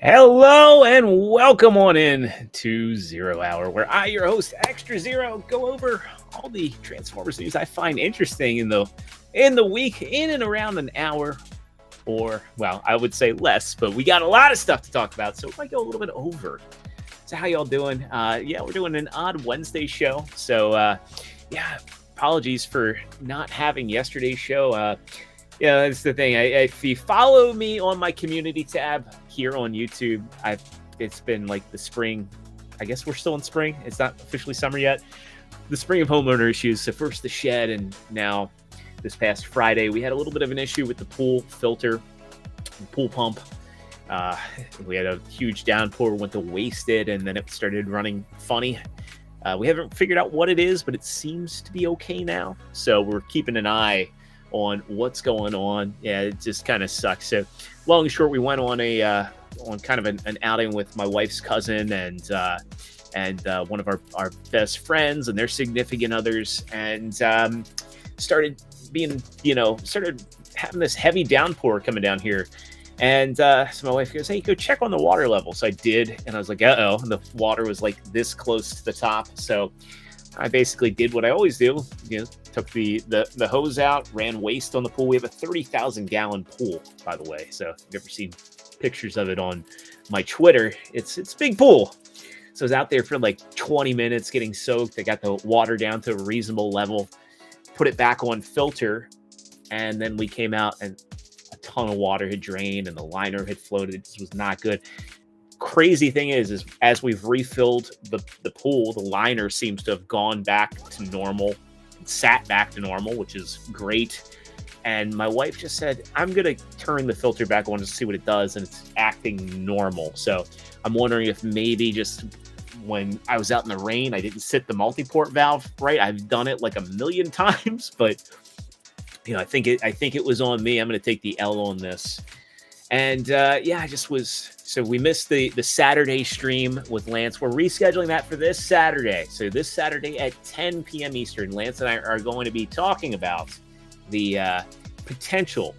Hello and welcome on in to Zero Hour, where I, your host, Extra Zero, go over all the Transformers news I find interesting in the week, in and around an hour, or well, I would say less, but we got a lot of stuff to talk about, so it might go a little bit over. So how y'all doing? Yeah, we're doing an odd Wednesday show, so yeah, apologies for not having yesterday's show. Yeah, that's the thing. If you follow me on my community tab here on YouTube, it's been like the spring. I guess we're still in spring. It's not officially summer yet. The spring of homeowner issues. So first the shed, and now this past Friday, we had a little bit of an issue with the pool filter, pool pump. We had a huge downpour, went to wasted, and then it started running funny. We haven't figured out what it is, but it seems to be okay now. So we're keeping an eye on what's going on. Yeah, it just kind of sucks. So long and short, we went on on kind of an outing with my wife's cousin and one of our best friends and their significant others, and started having this heavy downpour coming down here. And so my wife goes, "Hey, go check on the water level." So I did, and I was like, "Uh-oh." And the water was like this close to the top. So I basically did what I always do, took the hose out, ran waste on the pool. We have a 30,000 gallon pool, by the way. So if you've ever seen pictures of it on my Twitter, it's a big pool. So I was out there for like 20 minutes getting soaked. I got the water down to a reasonable level, put it back on filter, and then we came out and a ton of water had drained and the liner had floated. It just was not good. Crazy thing is as we've refilled the pool, the liner seems to have gone back to normal, sat back to normal, which is great. And my wife just said, "I'm gonna turn the filter back on to see what it does," and it's acting normal. So I'm wondering if maybe just when I was out in the rain, I didn't sit the multi-port valve right. I've done it like a million times, but I think it was on me. I'm gonna take the L on this. And yeah, I just was. So we missed the Saturday stream with Lance. We're rescheduling that for this Saturday. So this Saturday at 10 p.m. Eastern, Lance and I are going to be talking about the potential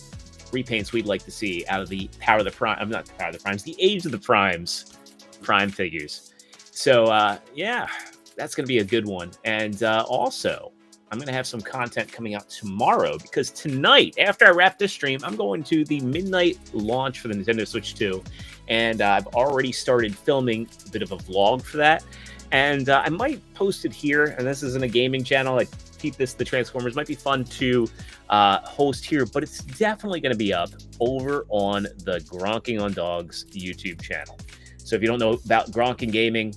repaints we'd like to see out of the Power of the Prime. I'm not the Power of the Primes, the Age of the Primes Prime figures. So yeah, that's going to be a good one. And also, I'm going to have some content coming out tomorrow, because tonight, after I wrap this stream, I'm going to the midnight launch for the Nintendo Switch 2. And I've already started filming a bit of a vlog for that. And I might post it here. And this isn't a gaming channel. I keep this, the Transformers. Might be fun to host here. But it's definitely going to be up over on the Gronking on Dogs YouTube channel. So if you don't know about Gronking Gaming,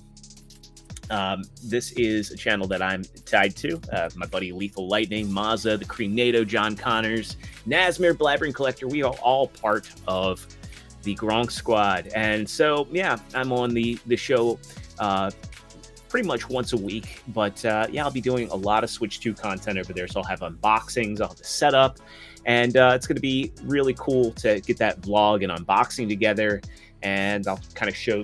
this is a channel that I'm tied to. My buddy Lethal Lightning, Mazza, the Crenato, John Connors, Nazmir, Blabbering Collector. We are all part of the Gronk squad. And so, yeah, I'm on the show pretty much once a week. But yeah, I'll be doing a lot of Switch 2 content over there. So I'll have unboxings, I'll have the setup. And it's going to be really cool to get that vlog and unboxing together. And I'll kind of show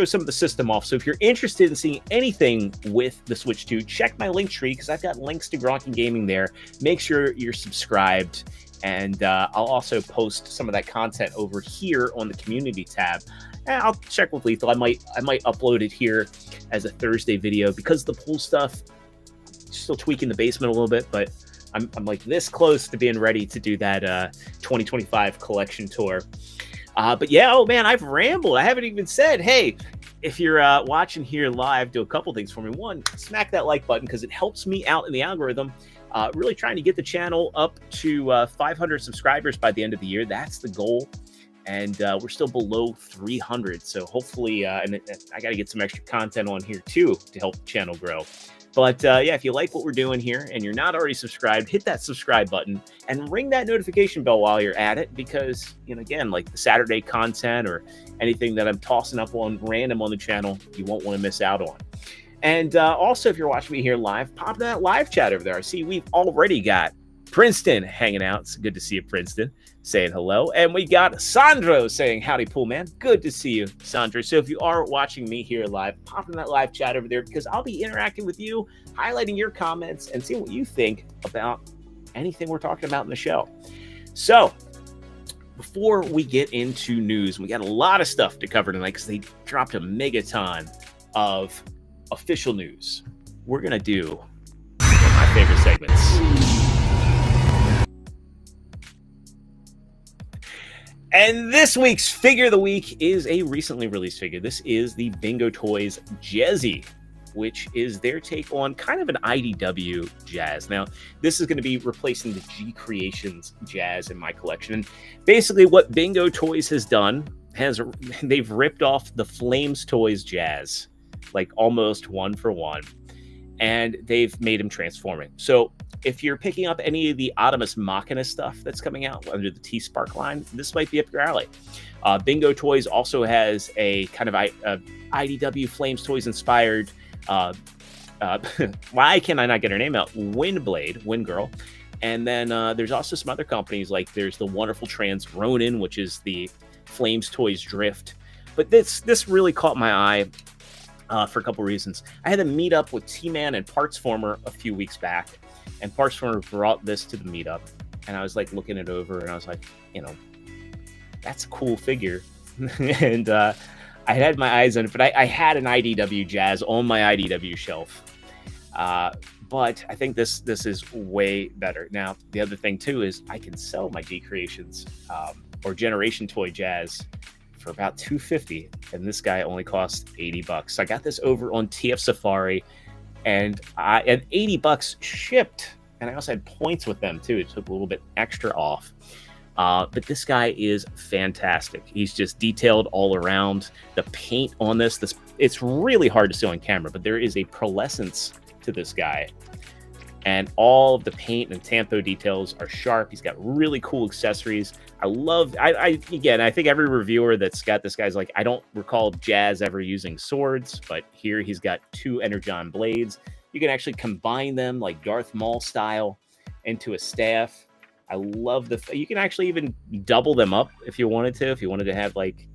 some of the system off. So if you're interested in seeing anything with the Switch 2, check my link tree, because I've got links to Gronking Gaming there. Make sure you're subscribed. And I'll also post some of that content over here on the community tab. And I'll check with Lethal. I might upload it here as a Thursday video, because the pool stuff, still tweaking the basement a little bit, but I'm like this close to being ready to do that 2025 collection tour. But yeah, oh man, I've rambled. I haven't even said, hey, if you're watching here live, do a couple things for me. One, smack that like button, because it helps me out in the algorithm. Really trying to get the channel up to 500 subscribers by the end of the year. That's the goal. And we're still below 300. So hopefully, and I got to get some extra content on here too to help the channel grow. But yeah, if you like what we're doing here and you're not already subscribed, hit that subscribe button and ring that notification bell while you're at it, because, again, like the Saturday content or anything that I'm tossing up on random on the channel, you won't want to miss out on. And also, if you're watching me here live, pop that live chat over there. I see we've already got Princeton hanging out. It's good to see you, Princeton, saying hello. And we got Sandro saying, howdy, pool man. Good to see you, Sandro. So if you are watching me here live, pop in that live chat over there, because I'll be interacting with you, highlighting your comments, and seeing what you think about anything we're talking about in the show. So before we get into news, we got a lot of stuff to cover tonight because they dropped a megaton of official news. We're going to do one of my favorite segments. And this week's figure of the week is a recently released figure. This is the Bingo Toys Jazzy, which is their take on kind of an IDW Jazz. Now, this is going to be replacing the G Creations Jazz in my collection. And basically what Bingo Toys has done they've ripped off the Flames Toys Jazz, like almost one for one, and they've made him transforming. So if you're picking up any of the Optimus Machina stuff that's coming out under the T-Spark line, this might be up your alley. Bingo Toys also has a kind of IDW Flames Toys inspired, why can I not get her name out? Wind Girl. And then there's also some other companies, like there's the wonderful Trans Ronin, which is the Flames Toys Drift. But this really caught my eye for a couple reasons. I had a meetup with T-Man and Partsformer a few weeks back, and Partsformer brought this to the meetup, and I was like looking it over, and I was like, that's a cool figure. And I had my eyes on it, but I had an IDW Jazz on my IDW shelf. But I think this is way better. Now, the other thing too is I can sell my G Creations or Generation Toy Jazz for about $250, and this guy only cost $80. So I got this over on TF Safari, and $80 shipped, and I also had points with them too. It took a little bit extra off. But this guy is fantastic. He's just detailed all around. The paint on this, it's really hard to see on camera, but there is a pearlescence to this guy. And all of the paint and Tantho details are sharp. He's got really cool accessories. I think every reviewer that's got this guy's like, I don't recall Jazz ever using swords, but here he's got 2 Energon blades. You can actually combine them like Darth Maul style into a staff. I love you can actually even double them up if you wanted to. If you wanted to have like,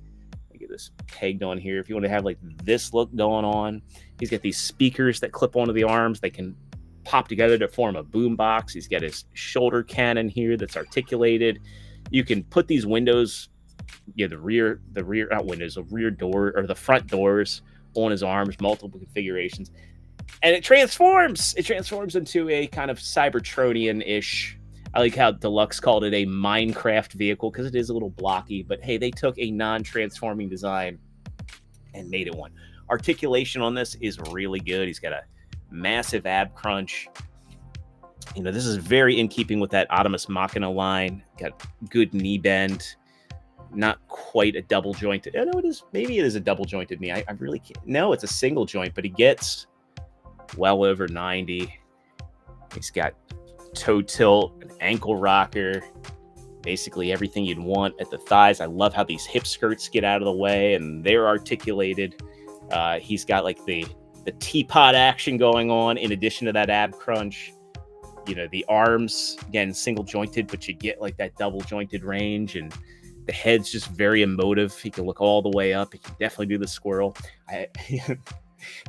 get this pegged on here. If you want to have like this look going on, he's got these speakers that clip onto the arms. They can pop together to form a boom box. He's got his shoulder cannon here that's articulated. You can put these windows, the rear door or the front doors on his arms, multiple configurations, and it transforms. It transforms into a kind of Cybertronian-ish. I like how Deluxe called it a Minecraft vehicle because it is a little blocky, but hey, they took a non-transforming design and made it one. Articulation on this is really good. He's got a massive ab crunch. This is very in keeping with that Optimus Machina line. Got good knee bend. Not quite a double jointed. Oh, no, it is. Maybe it is a double jointed knee. I really can't. No, it's a single joint, but he gets well over 90. He's got toe tilt, an ankle rocker, basically everything you'd want at the thighs. I love how these hip skirts get out of the way and they're articulated. He's got like the teapot action going on in addition to that ab crunch. The arms, again, single jointed, but you get like that double jointed range, and the head's just very emotive. He can look all the way up. He can definitely do the squirrel.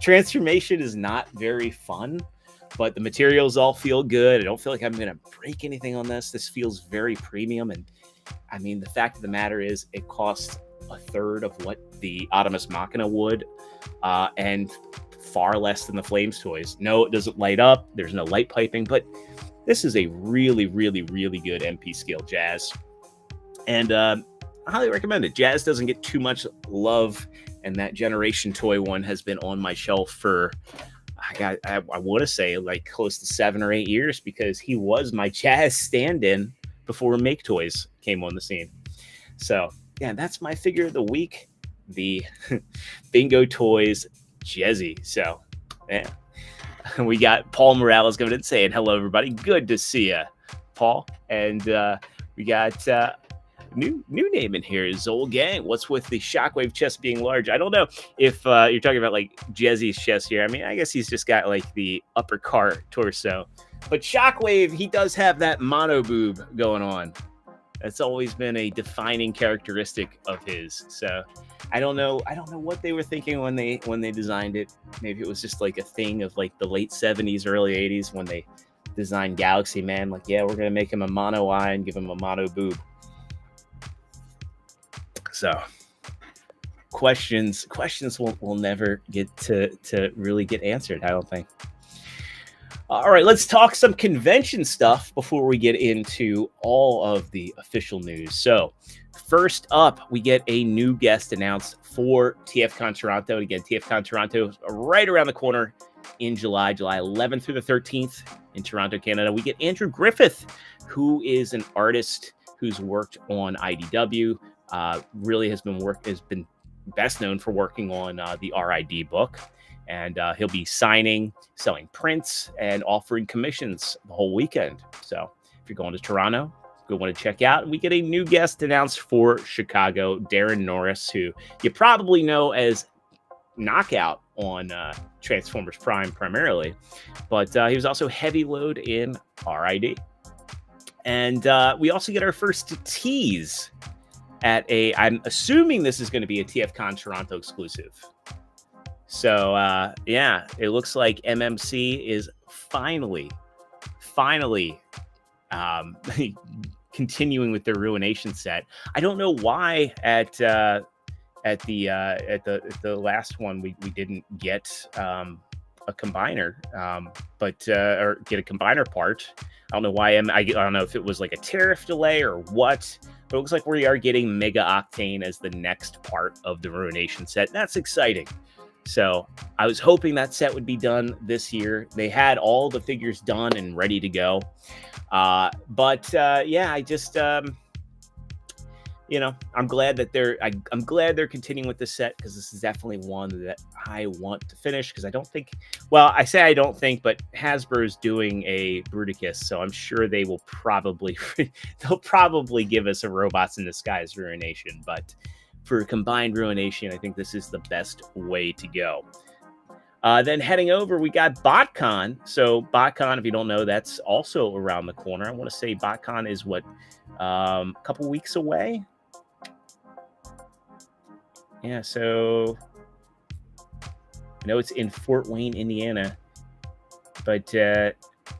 Transformation is not very fun, but the materials all feel good. I don't feel like I'm going to break anything on this. This feels very premium. And I mean, the fact of the matter is it costs a third of what the Optimus Machina would, and far less than the Flames toys. No, it doesn't light up. There's no light piping, but this is a really, really, really good MP scale Jazz. And I highly recommend it. Jazz doesn't get too much love, and that Generation Toy one has been on my shelf for I want to say like close to 7 or 8 years, because he was my Jazz stand-in before Make Toys came on the scene. So yeah, that's my figure of the week, the Bingo Toys Jazzy. So yeah, we got Paul Morales coming in saying hello, everybody. Good to see you, Paul. And we got new name in here, Zol Gang. What's with the Shockwave chest being large? I don't know if you're talking about like Jazzy's chest here. I mean, I guess he's just got like the upper car torso, but Shockwave, he does have that mono boob going on. That's always been a defining characteristic of his. So I don't know what they were thinking when they designed it. Maybe it was just like a thing of like the late 70s, early 80s when they designed Galaxy Man. Like, yeah, we're gonna make him a mono eye and give him a mono boob. So questions will never get to really get answered, I don't think. All right, let's talk some convention stuff before we get into all of the official news. So first up, we get a new guest announced for TFCon Toronto. And again, TFCon Toronto is right around the corner in July 11th through the 13th in Toronto, Canada. We get Andrew Griffith, who is an artist who's worked on IDW, really has been best known for working on the RID book. And he'll be signing, selling prints, and offering commissions the whole weekend. So if you're going to Toronto, go want to check out. We get a new guest announced for Chicago, Darren Norris, who you probably know as Knockout on Transformers Prime primarily. But he was also Heavy Load in RID. And we also get our first tease at I'm assuming this is going to be a TFCon Toronto exclusive. So, yeah, it looks like MMC is finally continuing with their Ruination set. I don't know why at the last one we didn't get a combiner, but or get a combiner part. I don't know why. I don't know if it was like a tariff delay or what, but it looks like we are getting Mega Octane as the next part of the Ruination set. That's exciting. So I was hoping that set would be done this year. They had all the figures done and ready to go. But yeah, I just, I'm glad that I'm glad they're continuing with this set, because this is definitely one that I want to finish, because I don't think, well, I say I don't think, but Hasbro's doing a Bruticus, so I'm sure they will probably, they'll probably give us a Robots in Disguise Ruination, but for combined Ruination, I think this is the best way to go. Then heading over, we got BotCon. So BotCon, if you don't know, that's also around the corner. I want to say BotCon is what, a couple weeks away. Yeah, so I know it's in Fort Wayne, Indiana, but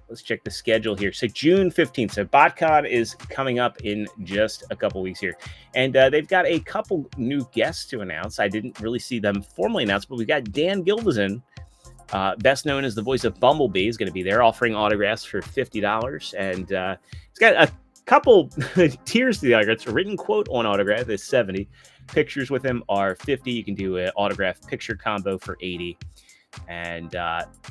let's check the schedule here. So June 15th. So BotCon is coming up in just a couple weeks here. And they've got a couple new guests to announce. I didn't really see them formally announced, but we've got Dan Gilvezan, best known as the voice of Bumblebee, is going to be there offering autographs for $50. And he's got a couple tiers to the autographs. A written quote on autograph is $70. Pictures with him are $50. You can do an autograph picture combo for $80. And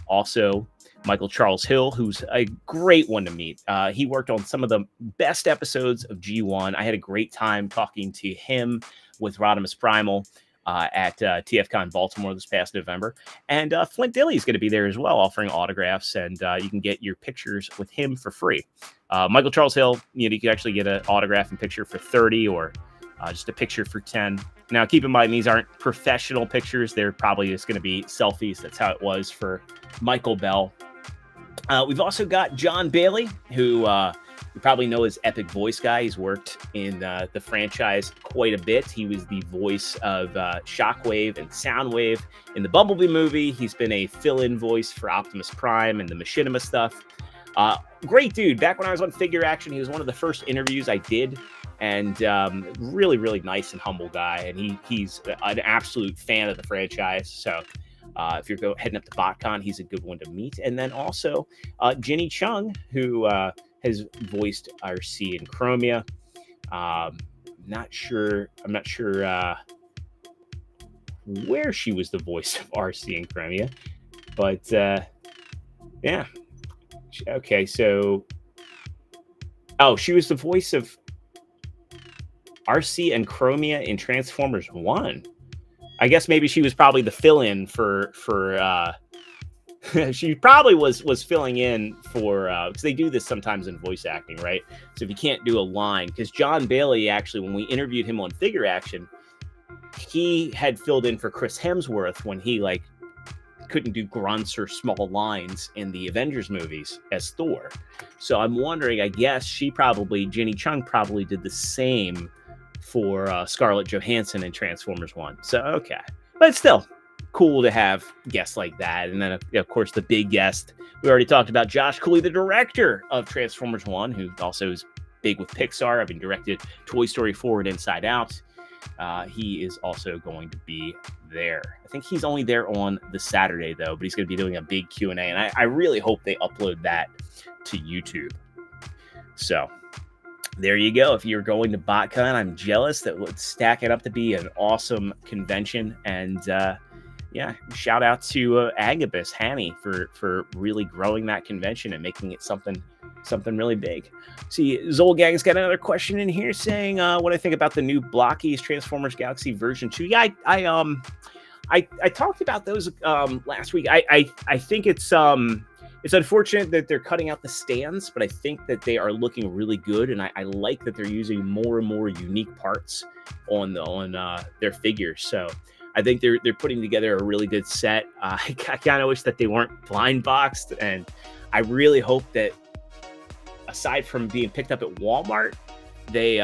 also Michael Charles Hill, who's a great one to meet. He worked on some of the best episodes of G1. I had a great time talking to him with Rodimus Primal at TFCon Baltimore this past November. And Flint Dilley is going to be there as well, offering autographs, and you can get your pictures with him for free. Michael Charles Hill, you can actually get an autograph and picture for $30, or just a picture for $10. Now, keep in mind, these aren't professional pictures. They're probably just going to be selfies. That's how it was for Michael Bell. We've also got John Bailey, who you probably know as Epic Voice Guy. He's worked in the franchise quite a bit. He was the voice of Shockwave and Soundwave in the Bumblebee movie. He's been a fill-in voice for Optimus Prime and the Machinima stuff. Great dude. Back when I was on Figure Action, he was one of the first interviews I did. And really, really nice and humble guy. And he's an absolute fan of the franchise. So if you're heading up to BotCon, he's a good one to meet. And then also Jenny Chung, who has voiced RC and Chromia. I'm not sure where she was the voice of RC and Chromia. But yeah. Okay, so... Oh, she was the voice of RC and Chromia in Transformers 1. I guess maybe she was probably the fill-in for she probably was filling in for because they do this sometimes in voice acting, right? So if you can't do a line, because John Bailey, actually, when we interviewed him on Figure Action, he had filled in for Chris Hemsworth when he couldn't do grunts or small lines in the Avengers movies as Thor. So I'm wondering, I guess Jenny Chung probably did the same for Scarlett Johansson in Transformers 1. So, okay. But it's still cool to have guests like that. And then, of course, the big guest, we already talked about Josh Cooley, the director of Transformers 1, who also is big with Pixar, having directed Toy Story 4 and Inside Out. he is also going to be there. I think he's only there on the Saturday though, but he's going to be doing a big Q&A, and I really hope they upload that to YouTube. So there you go. If you're going to BotCon, I'm jealous. That would stack it up to be an awesome convention. And yeah, shout out to Agabus Hanny for really growing that convention and making it something really big. See, Zolgang's got another question in here saying what I think about the new Blockies Transformers Galaxy version 2. Yeah, I talked about those last week. I think it's unfortunate that they're cutting out the stands, but I think that they are looking really good, and I like that they're using more and more unique parts on their figures. So I think they're putting together a really good set. I kind of wish that they weren't blind boxed, and I really hope that aside from being picked up at Walmart, they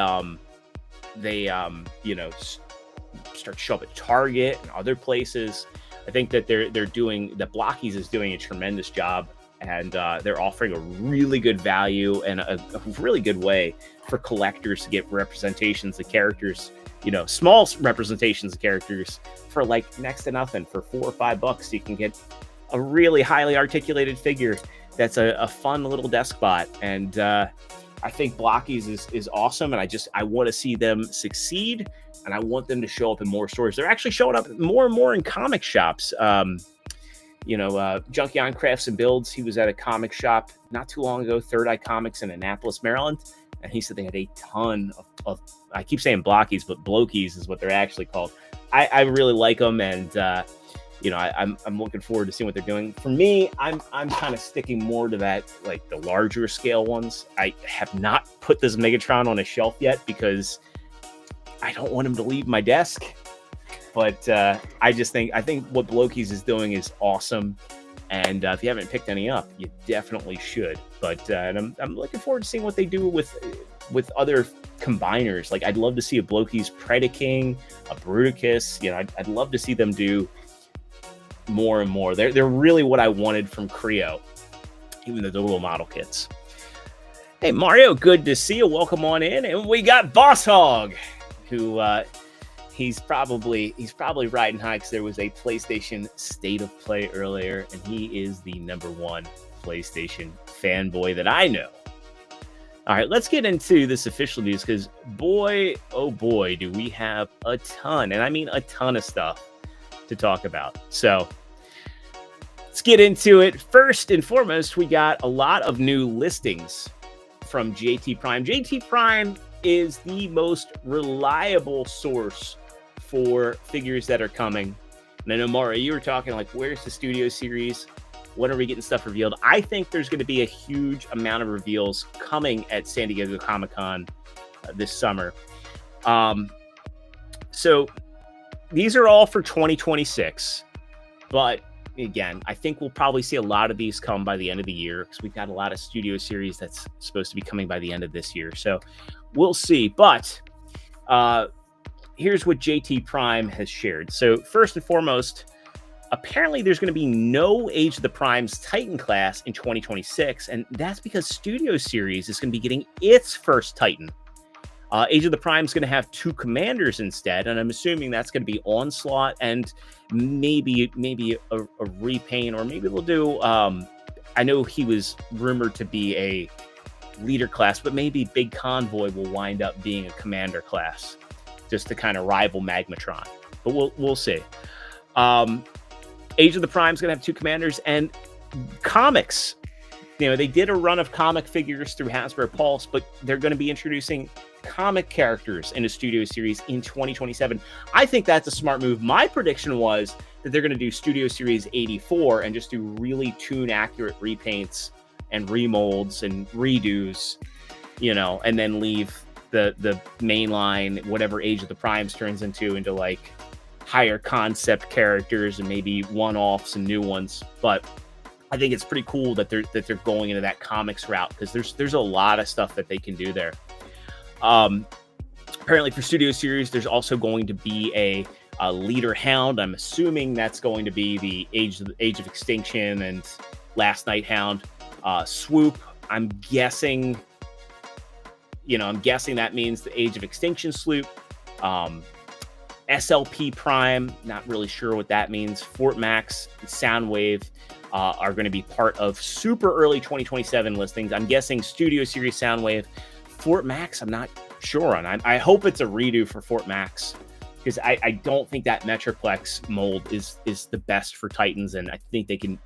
start to show up at Target and other places. I think that that Blockies is doing a tremendous job, and they're offering a really good value and a really good way for collectors to get representations of characters, small representations of characters for like next to nothing. For $4 or $5, you can get a really highly articulated figure that's a fun little desk bot. And I think Blockies is awesome, and I want to see them succeed, and I want them to show up in more stores. They're actually showing up more and more in comic shops. Junkion Crafts and Builds, he was at a comic shop not too long ago, Third Eye Comics in Annapolis, Maryland, and he said they had a ton of I keep saying Blockies, but Blokies is what they're actually called. I really like them, and I'm looking forward to seeing what they're doing. For me, I'm kind of sticking more to that, like the larger scale ones. I have not put this Megatron on a shelf yet because I don't want him to leave my desk. But I think what Blokies is doing is awesome, and if you haven't picked any up, you definitely should. But and I'm looking forward to seeing what they do with other combiners. Like, I'd love to see a Blokies Predaking, a Bruticus. I'd love to see them do more and more. They're really what I wanted from Creo, even though they're little model kits. Hey Mario, good to see you. Welcome on in. And we got Boss Hog, who he's probably riding high because there was a PlayStation State of Play earlier, and he is the #1 PlayStation fanboy that I know. All right, let's get into this official news, because boy, oh boy, do we have a ton, and I mean a ton of stuff to talk about. So let's get into it. First and foremost, we got a lot of new listings from JT Prime. JT Prime is the most reliable source for figures that are coming. And I know, Mara, you were talking like, where's the Studio Series? When are we getting stuff revealed? I think there's going to be a huge amount of reveals coming at San Diego Comic-Con this summer. So these are all for 2026. But again, I think we'll probably see a lot of these come by the end of the year, because we've got a lot of Studio Series that's supposed to be coming by the end of this year. So we'll see. But here's what JT Prime has shared. So first and foremost, apparently there's going to be no Age of the Primes Titan class in 2026, and that's because Studio Series is going to be getting its first Titan. Age of the Prime is going to have 2 commanders instead, and I'm assuming that's going to be Onslaught and maybe a repaint, or maybe they'll do. I know he was rumored to be a leader class, but maybe Big Convoy will wind up being a commander class, just to kind of rival Magmatron. But we'll see. Age of the Prime is going to have 2 commanders, and comics. They did a run of comic figures through Hasbro Pulse, but they're going to be introducing comic characters in a Studio Series in 2027. I think that's a smart move. My prediction was that they're going to do Studio Series 84 and just do really tune-accurate repaints and remolds and redos, and then leave the main line, whatever Age of the Primes turns into like higher concept characters and maybe one-offs and new ones. But I think it's pretty cool that they're going into that comics route, because there's a lot of stuff that they can do there. Apparently for Studio Series, there's also going to be a leader hound. I'm assuming that's going to be the Age of Extinction and Last Night Hound. Swoop, I'm guessing that means the Age of Extinction Sloop. SLP Prime, not really sure what that means. Fort Max, Soundwave are going to be part of super early 2027 listings. I'm guessing Studio Series Soundwave. Fort Max, I'm not sure on. I hope it's a redo for Fort Max, because I don't think that Metroplex mold is the best for Titans, and I think they can,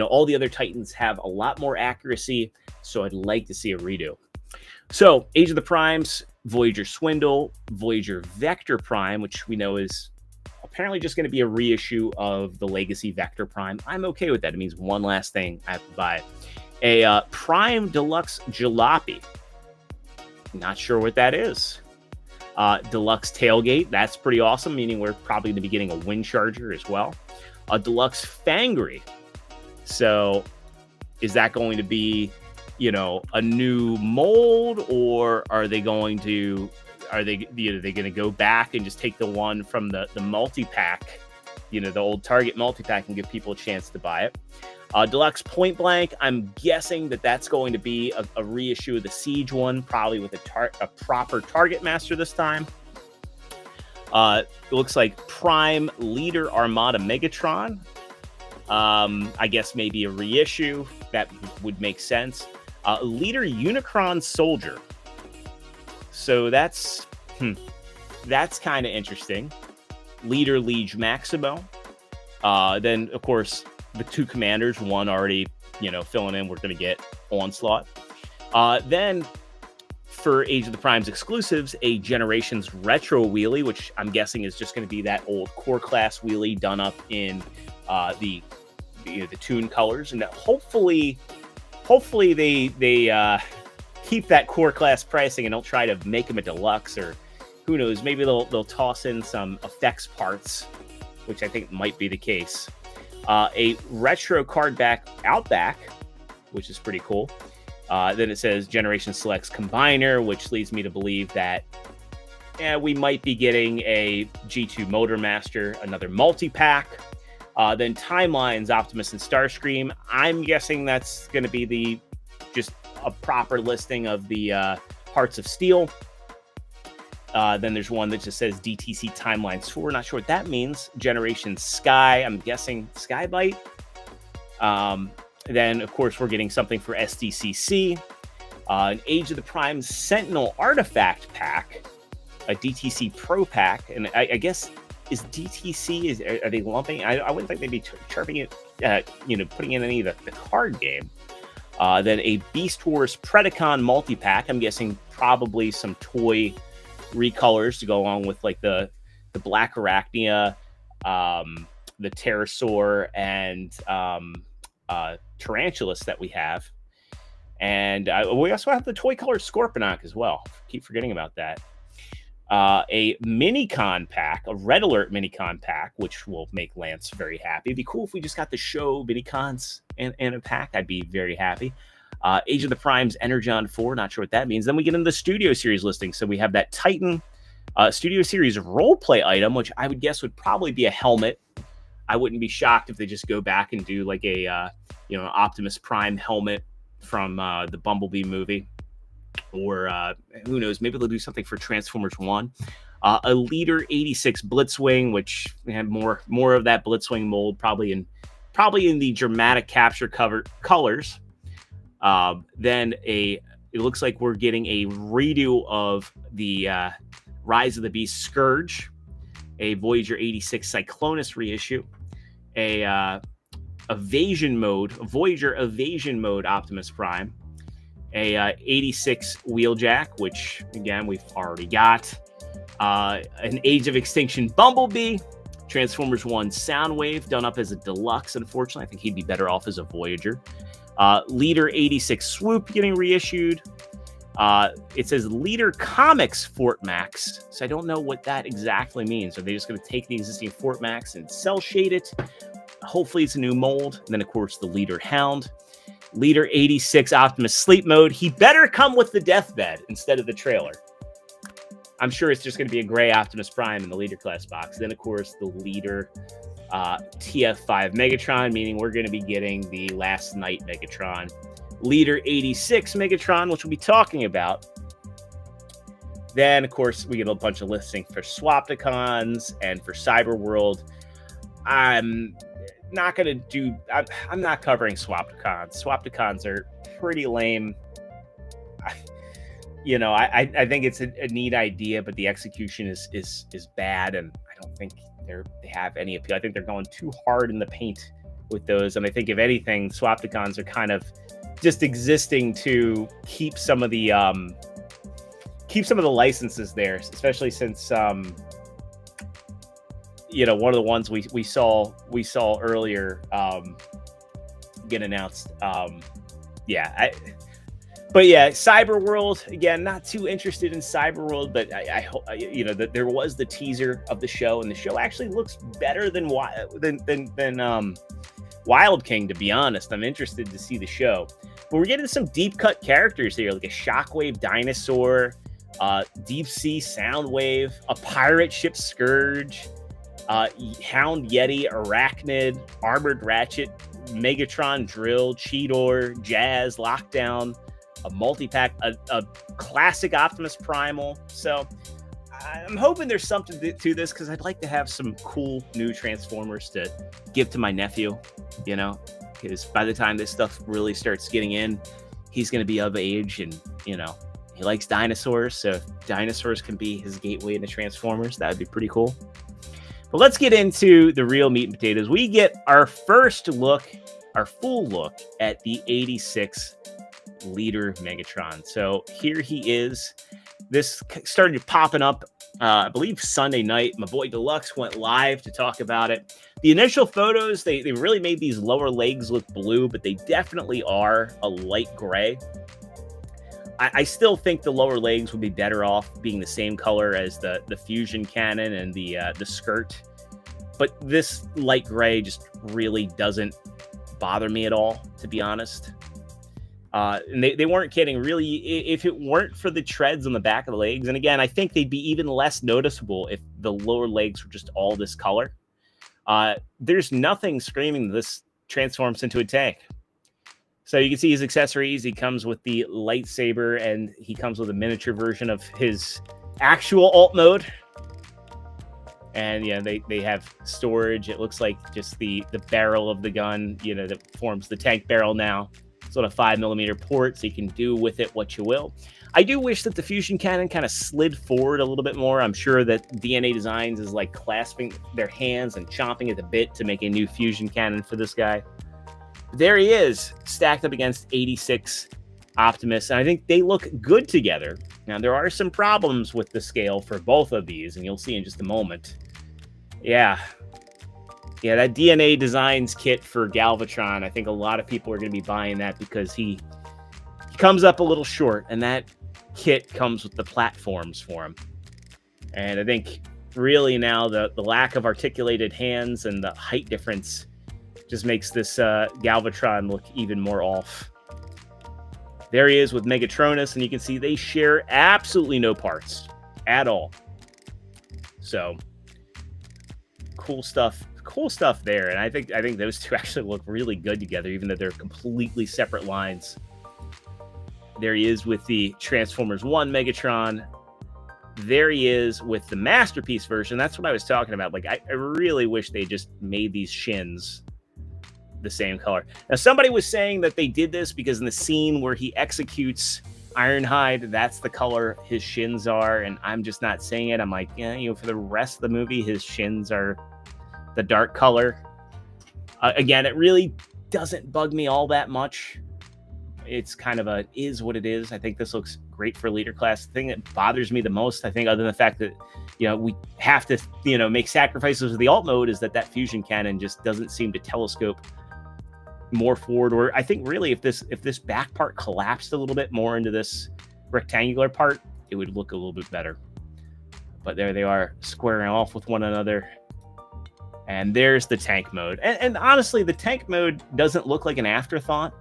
all the other Titans have a lot more accuracy, so I'd like to see a redo. So, Age of the Primes, Voyager Swindle, Voyager Vector Prime, which we know is apparently just going to be a reissue of the Legacy Vector Prime. I'm okay with that. It means one last thing I have to buy. A Prime Deluxe Jalopy. Not sure what that is. Deluxe Tailgate. That's pretty awesome, meaning we're probably going to be getting a wind charger as well. A Deluxe Fangry. So is that going to be, a new mold, or are they going to go back and just take the one from the multi-pack, the old Target multi-pack, and give people a chance to buy it? Deluxe Point Blank, I'm guessing that's going to be a reissue of the Siege one, probably with a proper Target Master this time. It looks like Prime Leader Armada Megatron. I guess maybe a reissue. That would make sense. Leader Unicron Soldier. So that's kind of interesting. Leader Liege Maximo. Then, of course, the two commanders, one already, filling in. We're going to get Onslaught. Then, for Age of the Primes exclusives, a Generations Retro Wheelie, which I'm guessing is just going to be that old core class wheelie done up in the Toon colors, and that hopefully they keep that core class pricing and don't try to make them a deluxe, or who knows, maybe they'll toss in some effects parts, which I think might be the case. A retro card back Outback, which is pretty cool. Then it says Generation Selects Combiner, which leads me to believe that we might be getting a G2 Motor Master, another multi-pack. Then Timelines, Optimus and Starscream. I'm guessing that's going to be just a proper listing of the Hearts of Steel. Then there's one that just says DTC Timelines 4. Not sure what that means. Generation Sky. I'm guessing Skybite. Then, of course, we're getting something for SDCC. An Age of the Prime Sentinel Artifact Pack. A DTC Pro Pack. And I guess... is DTC, are they lumping? I wouldn't think they'd be chirping it, putting in any of the card game. Then a Beast Wars Predacon multi-pack. I'm guessing probably some toy recolors to go along with like the Black Arachnia, the Pterosaur, and Tarantulas that we have. And we also have the toy color Scorponok as well. Keep forgetting about that. A Minicon pack, a Red Alert Minicon pack, which will make Lance very happy. It'd be cool if we just got the show Minicons in a pack. I'd be very happy. Age of the Primes Energon 4, not sure what that means. Then we get into the Studio Series listing. So we have that Titan Studio Series roleplay item, which I would guess would probably be a helmet. I wouldn't be shocked if they just go back and do like a Optimus Prime helmet from the Bumblebee movie. Or who knows, maybe they'll do something for Transformers 1. A Leader 86 Blitzwing, which we have more of that Blitzwing mold, probably in the dramatic capture colors. Then it looks like we're getting a redo of the Rise of the Beast Scourge, a Voyager 86 Cyclonus reissue, a Voyager Evasion Mode Optimus Prime, a 86 Wheeljack, which again we've already got, an Age of Extinction Bumblebee, Transformers 1 Soundwave done up as a deluxe. Unfortunately, I think he'd be better off as a Voyager. Leader 86 Swoop getting reissued. It says Leader Comics Fort Max, so I don't know what that exactly means. Are they just going to take the existing Fort Max and cell shade it? Hopefully it's a new mold. And then, of course, the Leader Hound. Leader 86 Optimus Sleep Mode. He better come with the deathbed instead of the trailer. I'm sure it's just going to be a gray Optimus Prime in the Leader class box. Then, of course, the Leader TF5 Megatron, meaning we're going to be getting the Last Night Megatron. Leader 86 Megatron, which we'll be talking about. Then, of course, we get a bunch of listing for Swapticons and for Cyberworld. I'm not going to do... I'm not covering Swapticons. Swapticons are pretty lame. I think it's a neat idea, but the execution is bad, and I don't think they have any appeal. I think they're going too hard in the paint with those, and I think if anything, Swapticons are kind of just existing to keep some of the licenses there, especially since one of the ones we saw earlier get announced. But yeah, Cyberworld, again, not too interested in Cyberworld, but I hope, that there was the teaser of the show, and the show actually looks better than Wild King, to be honest. I'm interested to see the show. But we're getting some deep cut characters here, like a Shockwave dinosaur, deep sea Soundwave, a pirate ship Scourge, Hound Yeti, Arachnid, Armored Ratchet, Megatron Drill, Cheetor, Jazz, Lockdown, a multi-pack, a classic Optimus Primal. So I'm hoping there's something to this, because I'd like to have some cool new Transformers to give to my nephew, because by the time this stuff really starts getting in, he's going to be of age, and, he likes dinosaurs. So if dinosaurs can be his gateway into Transformers, that would be pretty cool. But let's get into the real meat and potatoes. We get our first look, our full look at the 86 Leader Megatron. So here he is. This started popping up, I believe, Sunday night. My boy Deluxe went live to talk about it. The initial photos, they really made these lower legs look blue, but they definitely are a light gray. I still think the lower legs would be better off being the same color as the fusion cannon and the skirt. But this light gray just really doesn't bother me at all, to be honest. And they weren't kidding. Really, if it weren't for the treads on the back of the legs, and again, I think they'd be even less noticeable if the lower legs were just all this color. There's nothing screaming this transforms into a tank. So you can see his accessories. He comes with the lightsaber, and he comes with a miniature version of his actual alt mode. And they have storage. It looks like just the barrel of the gun, that forms the tank barrel now. It's on a 5mm port, so you can do with it what you will. I do wish that the fusion cannon kind of slid forward a little bit more. I'm sure that DNA Designs is like clasping their hands and chomping at the bit to make a new fusion cannon for this guy. There he is, stacked up against 86 Optimus, and I think they look good together. Now, there are some problems with the scale for both of these, and you'll see in just a moment. Yeah, that DNA Designs kit for Galvatron, I think a lot of people are going to be buying that because he comes up a little short, and that kit comes with the platforms for him. And I think really now the lack of articulated hands and the height difference just makes this Galvatron look even more off. There he is with Megatronus, and you can see they share absolutely no parts at all. So cool stuff there, and I think those two actually look really good together, even though they're completely separate lines. There he is with the Transformers 1 Megatron. There he is with the Masterpiece version. That's what I was talking about. Like, I really wish they just made these shins the same color. Now, somebody was saying that they did this because in the scene where he executes Ironhide, that's the color his shins are, and I'm just not saying it. I'm like, for the rest of the movie, his shins are the dark color. Again, it really doesn't bug me all that much. It's kind of is what it is. I think this looks great for leader class. The thing that bothers me the most, I think, other than the fact that we have to make sacrifices with the alt mode, is that fusion cannon just doesn't seem to telescope more forward. Or I think really if this back part collapsed a little bit more into this rectangular part, it would look a little bit better. But there they are, squaring off with one another. And there's the tank mode. And honestly, the tank mode doesn't look like an afterthought.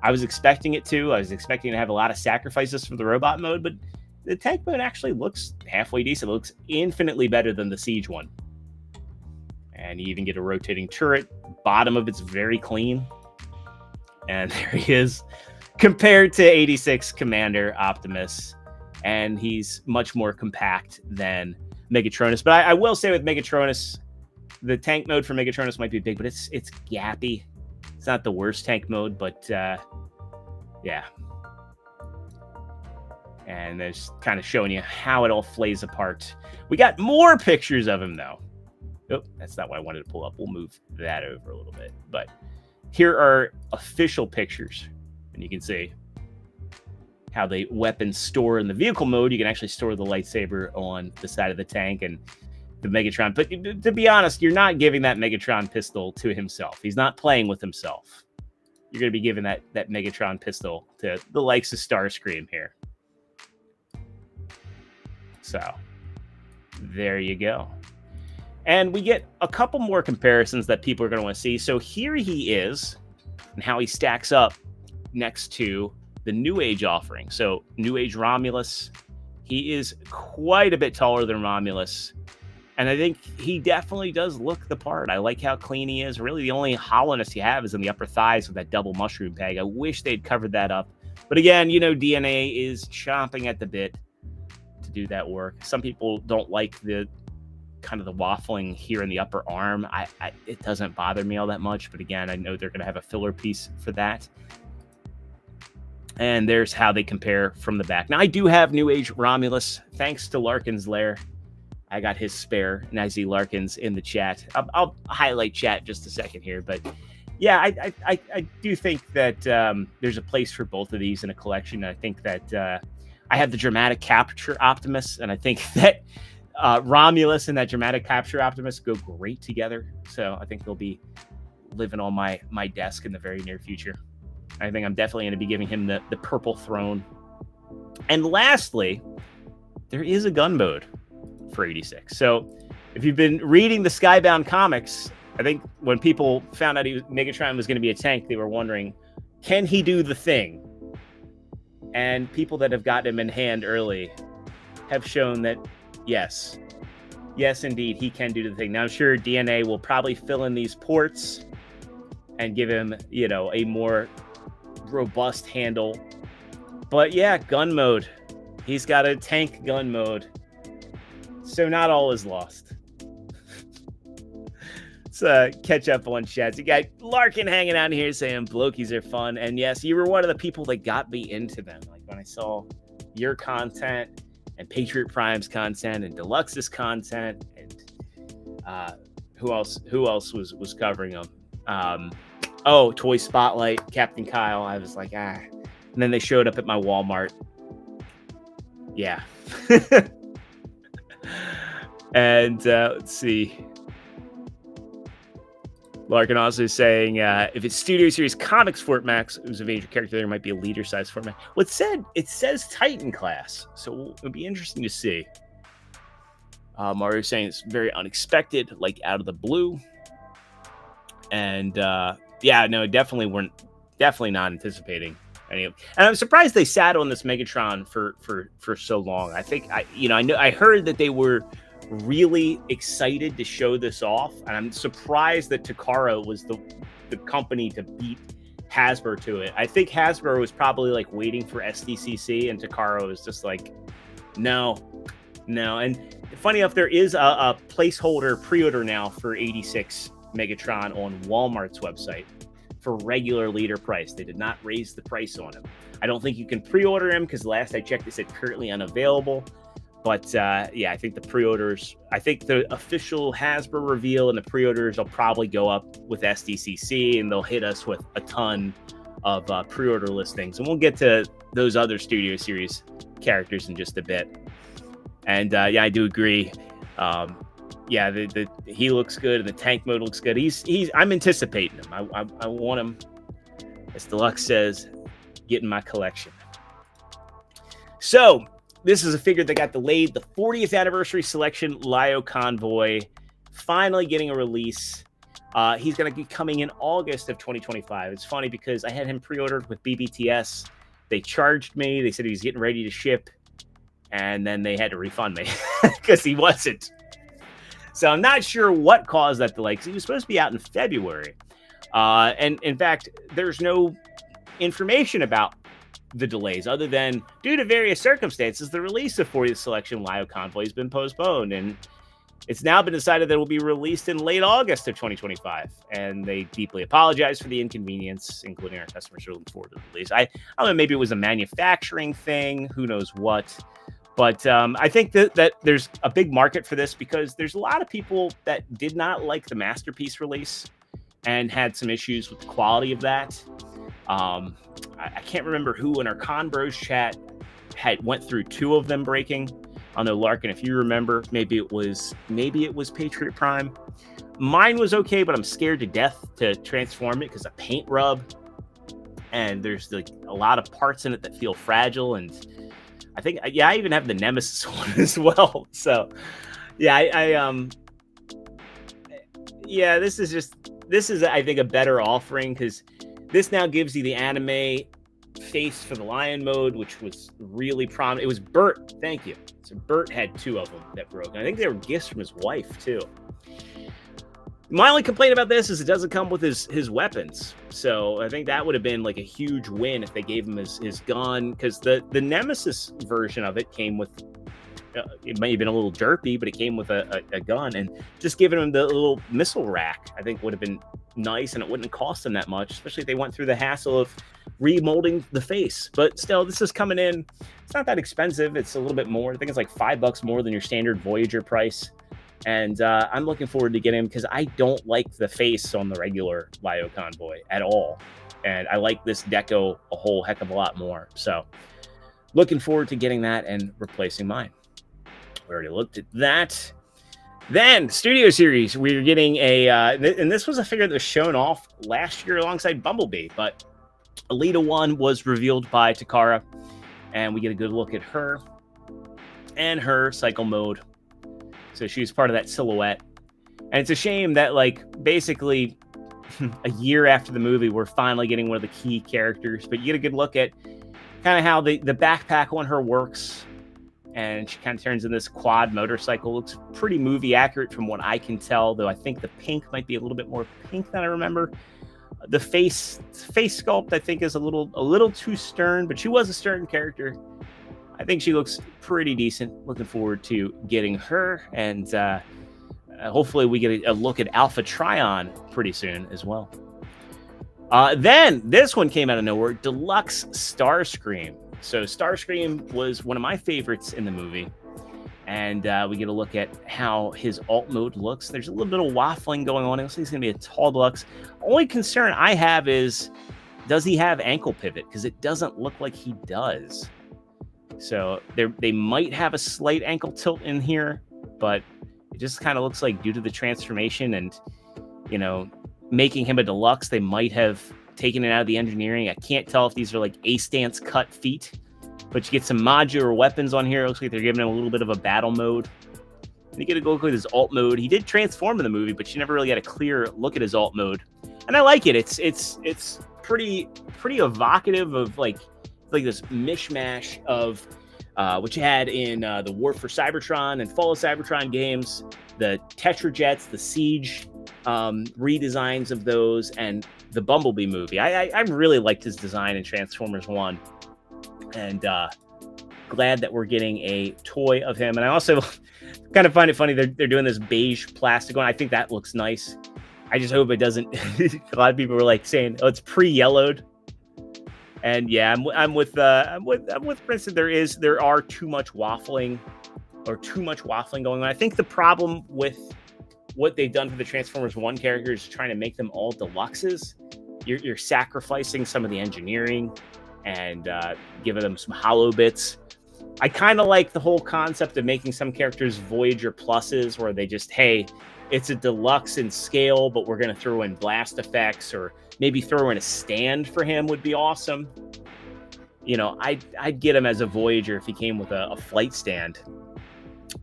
I was expecting it to. I was expecting to have a lot of sacrifices for the robot mode, but the tank mode actually looks halfway decent. It looks infinitely better than the Siege one. And you even get a rotating turret. Bottom of it's very clean. And there he is, compared to 86 Commander Optimus. and he's much more compact than Megatronus. But I will say with Megatronus, the tank mode for Megatronus might be big, but it's gappy. It's not the worst tank mode, but yeah. And there's kind of showing you how it all flays apart. We got more pictures of him, though. Oh, that's not what I wanted to pull up. We'll move that over a little bit. But here are official pictures. And you can see how the weapons store in the vehicle mode. You can actually store the lightsaber on the side of the tank and the Megatron. But to be honest, you're not giving that Megatron pistol to himself. He's not playing with himself. You're going to be giving that Megatron pistol to the likes of Starscream here. So, there you go. And we get a couple more comparisons that people are going to want to see. So here he is, and how he stacks up next to the New Age offering. So New Age Romulus, he is quite a bit taller than Romulus. And I think he definitely does look the part. I like how clean he is. Really, the only hollowness you have is in the upper thighs with that double mushroom peg. I wish they'd covered that up. But again, you know, DNA is chomping at the bit to do that work. Some people don't like the kind of the waffling here in the upper arm. It doesn't bother me all that much. But again, I know they're going to have a filler piece for that. And there's how they compare from the back. Now, I do have New Age Romulus, thanks to Larkin's Lair. I got his spare, and I see Larkin's in the chat. I'll highlight chat just a second here, but yeah, I do think that there's a place for both of these in a collection. I think that I have the Dramatic Capture Optimus, and I think that Romulus and that Dramatic Capture Optimus go great together. So I think they'll be living on my desk in the very near future. I think I'm definitely going to be giving him the purple throne. And lastly, there is a gun mode for 86. So if you've been reading the Skybound comics, I think when people found out Megatron was going to be a tank, they were wondering, can he do the thing? And people that have gotten him in hand early have shown that yes, indeed, he can do the thing. Now, I'm sure DNA will probably fill in these ports and give him, you know, a more robust handle. But yeah, gun mode. He's got a tank gun mode. So not all is lost. Let's catch up on chats. You got Larkin hanging out here saying Blokies are fun. And yes, you were one of the people that got me into them. Like when I saw your content and Patriot Prime's content and Deluxe's content and who else was covering them? Toy Spotlight, Captain Kyle. I was like, And then they showed up at my Walmart. Yeah. And let's see. Larkin also is saying, if it's Studio Series Comics Fort Max, who's a major character, there might be a leader size Fort Max. Well, it says Titan class, so it'll be interesting to see. Mario saying it's very unexpected, like out of the blue. And definitely not anticipating any of. And I'm surprised they sat on this Megatron for so long. I heard that they were really excited to show this off, and I'm surprised that Takara was the company to beat Hasbro to it. I think Hasbro was probably like waiting for SDCC, and Takara was just like, no. And funny enough, there is a placeholder pre-order now for 86 Megatron on Walmart's website for regular leader price. They did not raise the price on him. I don't think you can pre-order him because last I checked, it said currently unavailable. But I think the official Hasbro reveal and the pre-orders will probably go up with SDCC, and they'll hit us with a ton of pre-order listings. And we'll get to those other Studio Series characters in just a bit. And I do agree. He looks good, and the tank mode looks good. I'm anticipating him. I want him, as Deluxe says, get in my collection. So this is a figure that got delayed. The 40th anniversary selection, Lio Convoy, finally getting a release. He's going to be coming in August of 2025. It's funny because I had him pre-ordered with BBTS. They charged me. They said he was getting ready to ship, and then they had to refund me because he wasn't. So I'm not sure what caused that delay, because he was supposed to be out in February. And in fact, there's no information about the delays, other than due to various circumstances, the release of 40th Selection Lyo Convoy has been postponed, and it's now been decided that it will be released in late August of 2025. And they deeply apologize for the inconvenience, including our customers who are looking forward to the release. I don't know, maybe it was a manufacturing thing, who knows what. But I think that there's a big market for this because there's a lot of people that did not like the Masterpiece release and had some issues with the quality of that. I can't remember who in our Con Bros chat went through 2 of them breaking. I know, Larkin, if you remember, maybe it was Patriot Prime. Mine was okay, but I'm scared to death to transform it because of paint rub, and there's like a lot of parts in it that feel fragile. And I think, I even have the Nemesis one as well. So, this is I think a better offering because this now gives you the anime face for the Lion mode, which was really prominent. It was Bert, thank you. So Bert had 2 of them that broke. And I think they were gifts from his wife too. My only complaint about this is it doesn't come with his weapons. So I think that would have been like a huge win if they gave him his gun, because the Nemesis version of it came with, it might have been a little derpy, but it came with a gun, and just giving him the little missile rack, I think would have been nice, and it wouldn't cost them that much, especially if they went through the hassle of remolding the face. But still, this is coming in. It's not that expensive. It's a little bit more. I think it's like $5 more than your standard Voyager price. And I'm looking forward to getting him because I don't like the face on the regular Lyo Convoy at all. And I like this deco a whole heck of a lot more. So looking forward to getting that and replacing mine. We already looked at that. Then Studio Series, we're getting and this was a figure that was shown off last year alongside Bumblebee, but Alita 1 was revealed by Takara, and we get a good look at her and her cycle mode. So she's part of that silhouette. And it's a shame that, like, basically a year after the movie, we're finally getting one of the key characters, but you get a good look at kind of how the backpack on her works. And she kind of turns in this quad motorcycle. Looks pretty movie accurate from what I can tell, though I think the pink might be a little bit more pink than I remember. The face sculpt, I think, is a little too stern, but she was a stern character. I think she looks pretty decent. Looking forward to getting her, and hopefully we get a look at Alpha Trion pretty soon as well. Then this one came out of nowhere, Deluxe Starscream. So Starscream was one of my favorites in the movie, and we get a look at how his alt mode looks. There's a little bit of waffling going on. It looks like he's going to be a tall deluxe. Only concern I have is, does he have ankle pivot? Because it doesn't look like he does. So they might have a slight ankle tilt in here, but it just kind of looks like due to the transformation and, you know, making him a deluxe, they might have taken it out of the engineering. I can't tell if these are like A-stance cut feet, but you get some modular weapons on here. It looks like they're giving him a little bit of a battle mode. And you get to go look at his alt mode. He did transform in the movie, but you never really got a clear look at his alt mode. And I like it. It's pretty evocative of like this mishmash of what you had in the War for Cybertron and Fall of Cybertron games, the Tetrajets, the Siege redesigns of those, and the Bumblebee movie. I really liked his design in Transformers 1, and glad that we're getting a toy of him. And I also kind of find it funny they're doing this beige plastic one. I think that looks nice. I just hope it doesn't. A lot of people were like saying, "Oh, it's pre-yellowed." And yeah, I'm with Princeton. There are too much waffling going on. I think the problem with what they've done for the Transformers 1 characters is trying to make them all deluxes. You're sacrificing some of the engineering and giving them some hollow bits. I kind of like the whole concept of making some characters Voyager pluses, where they just, hey, it's a deluxe in scale, but we're going to throw in blast effects, or maybe throw in a stand for him would be awesome. You know, I'd get him as a Voyager if he came with a flight stand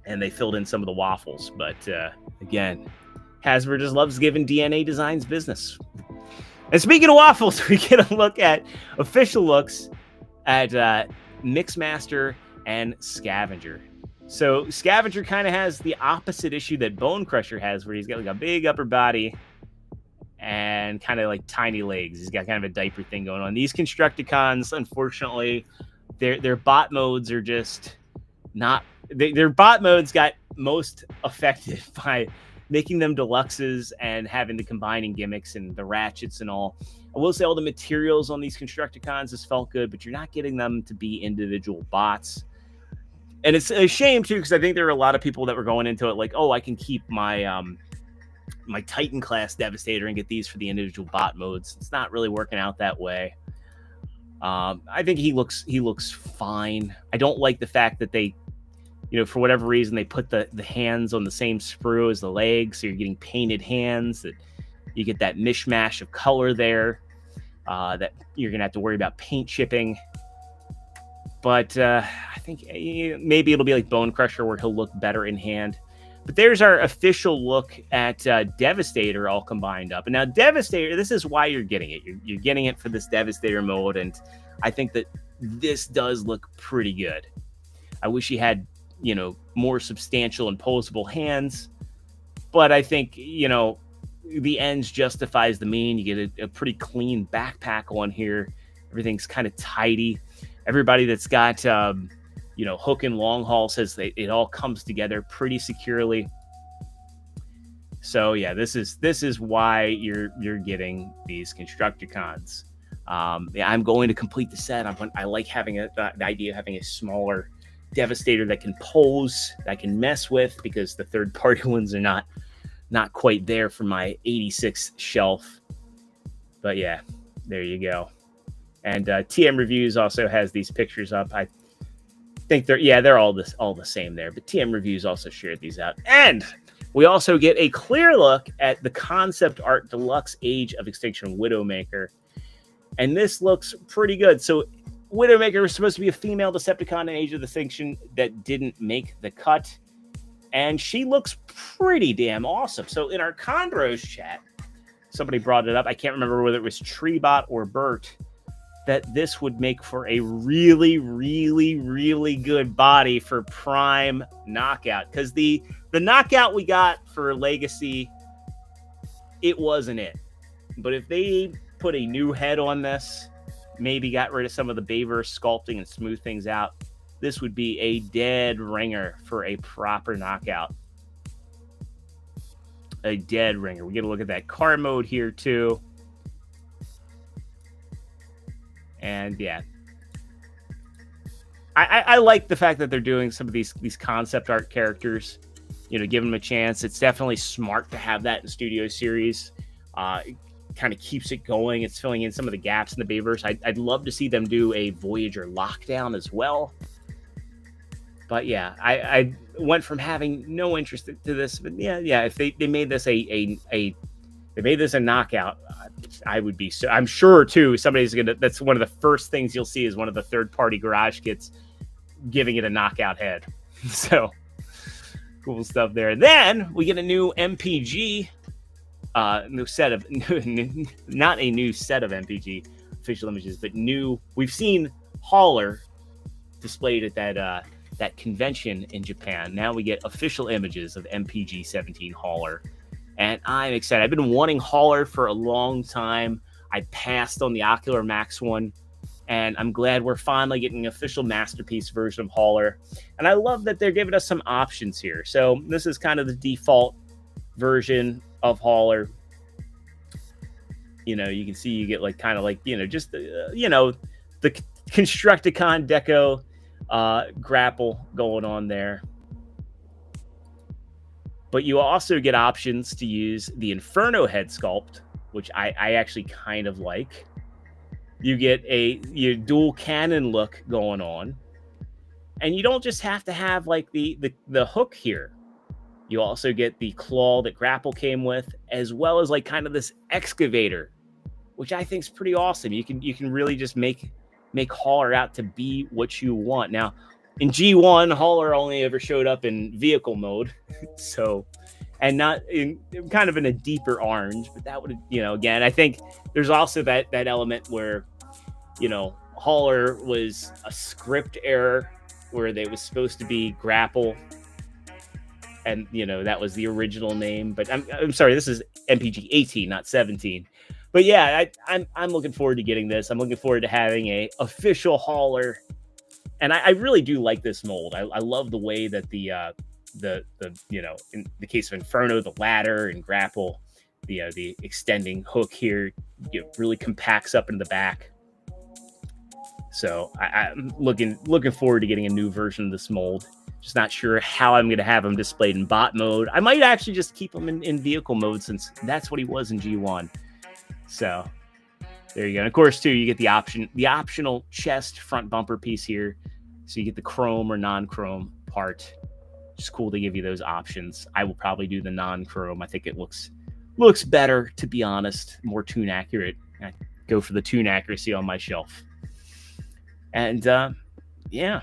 and they filled in some of the waffles. But again, Hasbro just loves giving DNA Designs business. And speaking of waffles, we get a look at official looks at Mixmaster and Scavenger. So Scavenger kind of has the opposite issue that Bone Crusher has, where he's got like a big upper body and kind of like tiny legs. He's got kind of a diaper thing going on. These Constructicons, unfortunately, their bot modes are just not. Their bot modes got most affected by making them deluxes and having the combining gimmicks and the ratchets and all. I will say all the materials on these Constructicons has felt good, but you're not getting them to be individual bots. And it's a shame too, because I think there are a lot of people that were going into it like, oh, I can keep my my Titan class Devastator and get these for the individual bot modes. It's not really working out that way. I think he looks fine. I don't like the fact that they, for whatever reason, they put the hands on the same sprue as the legs, so you're getting painted hands. That you get that mishmash of color there. That you're gonna have to worry about paint chipping. But I think maybe it'll be like Bone Crusher, where he'll look better in hand. But there's our official look at Devastator all combined up. And now Devastator, this is why you're getting it. You're getting it for this Devastator mode, and I think that this does look pretty good. I wish he had, more substantial and posable hands, but I think, the ends justifies the mean. You get a pretty clean backpack on here. Everything's kind of tidy. Everybody that's got, Hook and Long Haul says that it all comes together pretty securely. So yeah, this is why you're getting these Constructicons. I'm going to complete the set. I like having the idea of having a smaller Devastator that can pose, that I can mess with, because the third-party ones are not quite there for my 86 shelf. But yeah, there you go. And TM Reviews also has these pictures up. I think they're all the same there. But TM Reviews also shared these out. And we also get a clear look at the concept art deluxe Age of Extinction Widowmaker. And this looks pretty good. So Widowmaker was supposed to be a female Decepticon in Age of Extinction that didn't make the cut. And she looks pretty damn awesome. So in our Chondros chat, somebody brought it up. I can't remember whether it was Treebot or Bert, that this would make for a really, really, really good body for Prime Knockout. Because the knockout we got for Legacy, it wasn't it. But if they put a new head on this, maybe got rid of some of the Bayverse sculpting and smooth things out, this would be a dead ringer for a proper knockout. A dead ringer. We get a look at that car mode here too. And yeah, I like the fact that they're doing some of these concept art characters, give them a chance. It's definitely smart to have that in Studio Series. It kind of keeps it going. It's filling in some of the gaps in the Bayverse. I'd love to see them do a Voyager Lockdown as well. But yeah, I went from having no interest to this. But yeah, if they made this they made this a knockout, I would be so. I'm sure too. That's one of the first things you'll see is one of the third-party garage kits giving it a knockout head. So cool stuff there. Then we get a new MPG, new set of not a new set of MPG official images, but new. We've seen Hauler displayed at that convention in Japan. Now we get official images of MPG 17 Hauler. And I'm excited. I've been wanting Hauler for a long time. I passed on the Ocular Max one, and I'm glad we're finally getting an official Masterpiece version of Hauler. And I love that they're giving us some options here. So this is kind of the default version of Hauler. You can see you get just the Constructicon Deco grapple going on there. But you also get options to use the Inferno head sculpt, which I actually kind of like. You get your dual cannon look going on. And you don't just have to have the hook here. You also get the claw that Grapple came with, as well as kind of this excavator, which I think is pretty awesome. You can really just make Hauler out to be what you want. Now, in G1, Hauler only ever showed up in vehicle mode, so, and not in kind of in a deeper orange, but that would, again, I think there's also that element where, Hauler was a script error where they was supposed to be Grapple, and that was the original name. But I'm sorry, this is MPG 18, not 17. But yeah, I'm looking forward to getting this. I'm looking forward to having a official hauler, and I really do like this mold. I love the way that the in the case of Inferno, the ladder and grapple, the extending hook here, really compacts up in the back. So I'm looking forward to getting a new version of this mold. Just not sure how I'm going to have him displayed in bot mode. I might actually just keep him in vehicle mode, since that's what he was in G1. So there you go. And of course, too, you get the optional chest front bumper piece here. So you get the chrome or non-chrome part. It's cool to give you those options. I will probably do the non-chrome. I think it looks better, to be honest, more tune accurate. I go for the tune accuracy on my shelf. And yeah.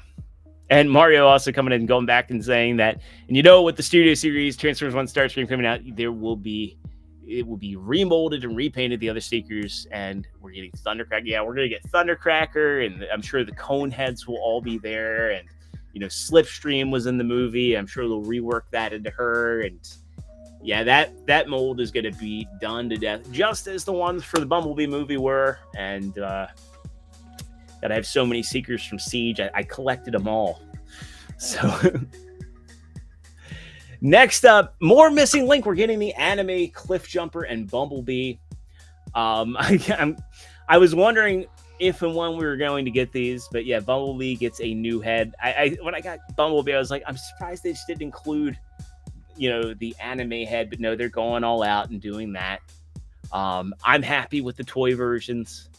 And Mario also coming in and going back and saying that, and with the Studio Series Transformers 1 Starscream coming out, it will be remolded and repainted, the other stickers, and we're getting Thundercracker. Yeah, we're going to get Thundercracker, and I'm sure the cone heads will all be there, and Slipstream was in the movie. I'm sure they'll rework that into her, and yeah, that mold is going to be done to death, just as the ones for the Bumblebee movie were, and that I have so many Seekers from Siege. I collected them all. So next up, more Missing Link. We're getting the anime Cliff Jumper and Bumblebee. I was wondering if and when we were going to get these, but yeah, Bumblebee gets a new head. When I got Bumblebee, I was like, I'm surprised they just didn't include, the anime head, but no, they're going all out and doing that. I'm happy with the toy versions.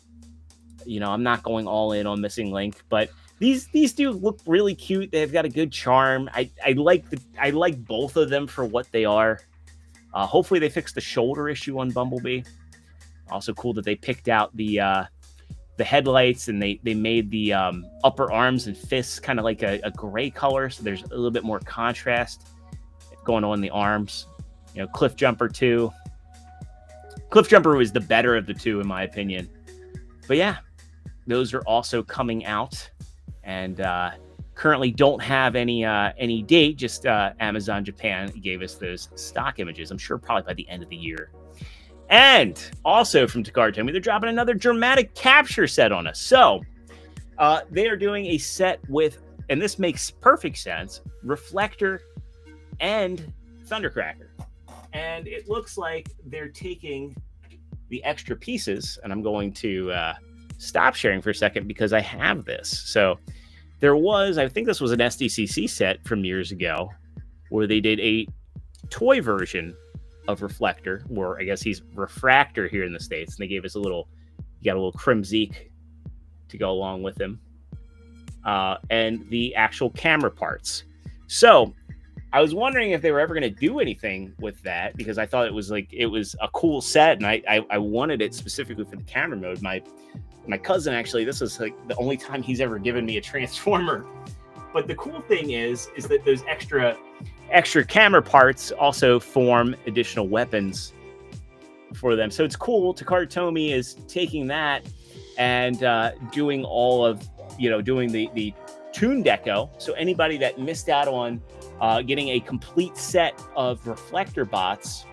I'm not going all in on Missing Link, but these do look really cute. They've got a good charm. I like both of them for what they are. Hopefully they fix the shoulder issue on Bumblebee. Also cool that they picked out the headlights, and they made the upper arms and fists kind of like a gray color, so there's a little bit more contrast going on in the arms. Cliff Jumper too. Cliff Jumper was the better of the two, in my opinion. But yeah, those are also coming out, and currently don't have any date. Just Amazon Japan gave us those stock images. I'm sure probably by the end of the year. And also from Takara Tomy, they're dropping another dramatic capture set on us. So they are doing a set with, and this makes perfect sense, Reflector and Thundercracker. And it looks like they're taking the extra pieces, and I'm going to stop sharing for a second because I have this. So there was, I think this was an SDCC set from years ago, where they did a toy version of Reflector, or I guess he's Refractor here in the States, and they gave us you got a little Crimzeek to go along with him, and the actual camera parts. So I was wondering if they were ever going to do anything with that, because I thought it was a cool set, and I wanted it specifically for the camera mode. My cousin, actually, this is like the only time he's ever given me a Transformer. But the cool thing is that those extra camera parts also form additional weapons for them. So it's cool. Takara Tomy is taking that and doing all of, doing the Toon Deco. So anybody that missed out on getting a complete set of Reflector bots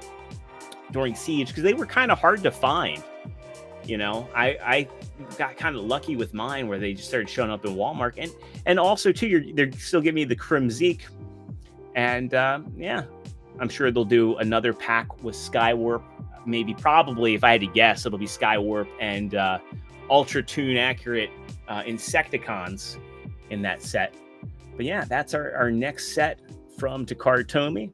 during Siege, because they were kind of hard to find. I got kind of lucky with mine, where they just started showing up in Walmart, and also too, they're still giving me the Crimzeek, and yeah, I'm sure they'll do another pack with Skywarp. Probably, if I had to guess, it'll be Skywarp and Ultra Toon accurate Insecticons in that set. But yeah, that's our next set from Takara Tomy,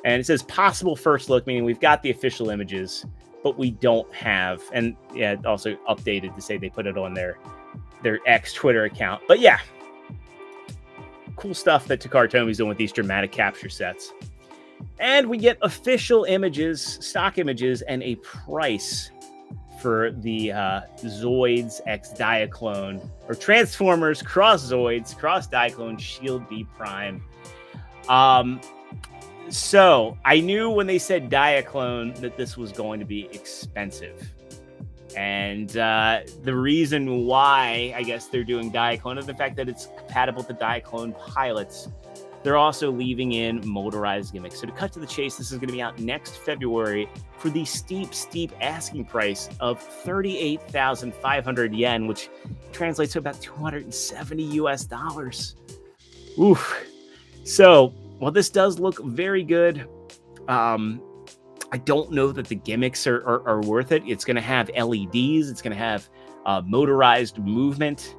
and it says possible first look, meaning we've got the official images, but we don't have, and yeah, also updated to say they put it on their X Twitter account. But yeah, cool stuff that Takara Tomy's doing with these dramatic capture sets. And we get official images, stock images, and a price for the Zoids X Diaclone, or Transformers Cross Zoids Cross Diaclone Shield B Prime. So I knew when they said Diaclone that this was going to be expensive. And the reason why I guess they're doing Diaclone is the fact that it's compatible with the Diaclone pilots. they're also leaving in motorized gimmicks. So to cut to the chase, this is going to be out next February for the steep asking price of 38,500 yen, which translates to about 270 US dollars. Oof. So while this does look very good, I don't know that the gimmicks are worth it. It's going to have LEDs. It's going to have motorized movement.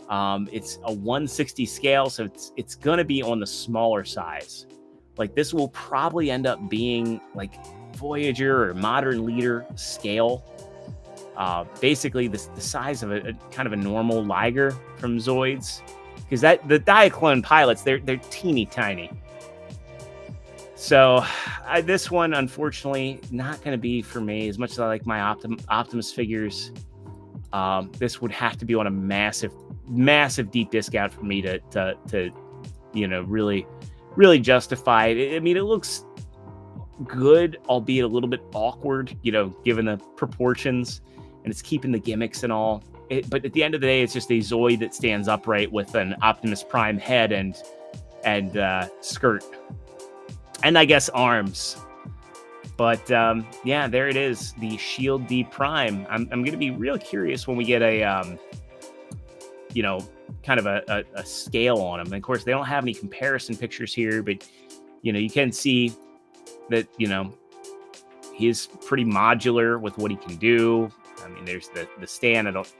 It's a 1/60 scale, so it's going to be on the smaller size. Like, this will probably end up being like Voyager or Modern Leader scale. Basically, the size of a kind of a normal Liger from Zoids, because the Diaclone pilots, they're teeny tiny. So this one, unfortunately, not going to be for me. As much as I like my Optimus figures, this would have to be on a massive deep discount for me to really justify it. I mean, it looks good, albeit a little bit awkward, given the proportions, and it's keeping the gimmicks and all. But at the end of the day, it's just a Zoid that stands upright with an Optimus Prime head and skirt, and I guess arms. But yeah, there it is, the Shield D Prime. I'm going to be real curious when we get a kind of a scale on him. And of course, they don't have any comparison pictures here, but you can see that he is pretty modular with what he can do. I mean, there's the stand. I don't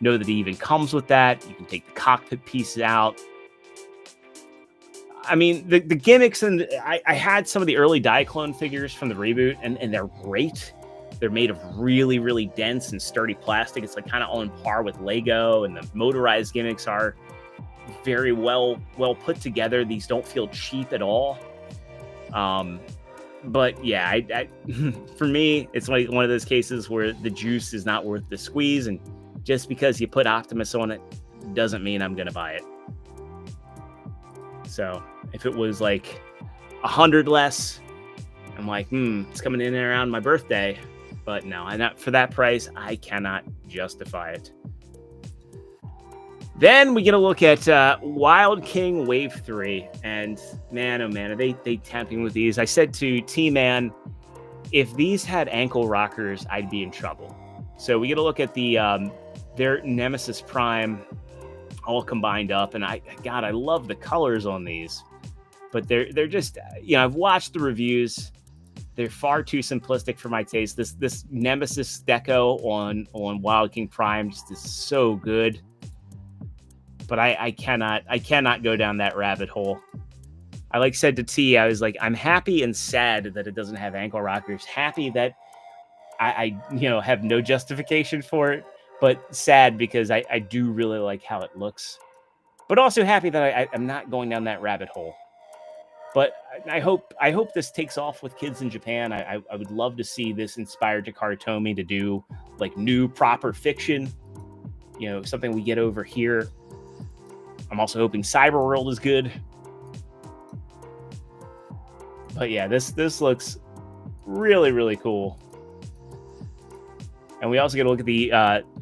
know that he even comes with that. You can take the cockpit pieces out. I mean, the gimmicks, and I had some of the early Diaclone figures from the reboot, and they're great. They're made of really, really dense and sturdy plastic. It's like kind of on par with Lego, and the motorized gimmicks are very well put together. These don't feel cheap at all. But yeah, I for me, it's like one of those cases where the juice is not worth the squeeze, and just because you put Optimus on it doesn't mean I'm gonna buy it. So if it was like 100 less, I'm like, it's coming in and around my birthday. But no, not for that price. I cannot justify it. Then we get a look at Wild King Wave 3. And man, oh man, are they tempting with these. I said to T-Man, if these had ankle rockers, I'd be in trouble. So we get a look at their Nemesis Prime all combined up. And I love the colors on these. But they're just, I've watched the reviews. They're far too simplistic for my taste. This Nemesis deco on Wild King Prime just is so good. But I cannot go down that rabbit hole. I said to T, I was like, I'm happy and sad that it doesn't have ankle rockers. Happy that I have no justification for it, but sad because I do really like how it looks. But also happy that I'm not going down that rabbit hole. But I hope this takes off with kids in Japan. I would love to see this inspire Takara Tomy to do like new proper fiction, something we get over here. I'm also hoping Cyberworld is good. But yeah, this looks really, really cool. And we also get to look at the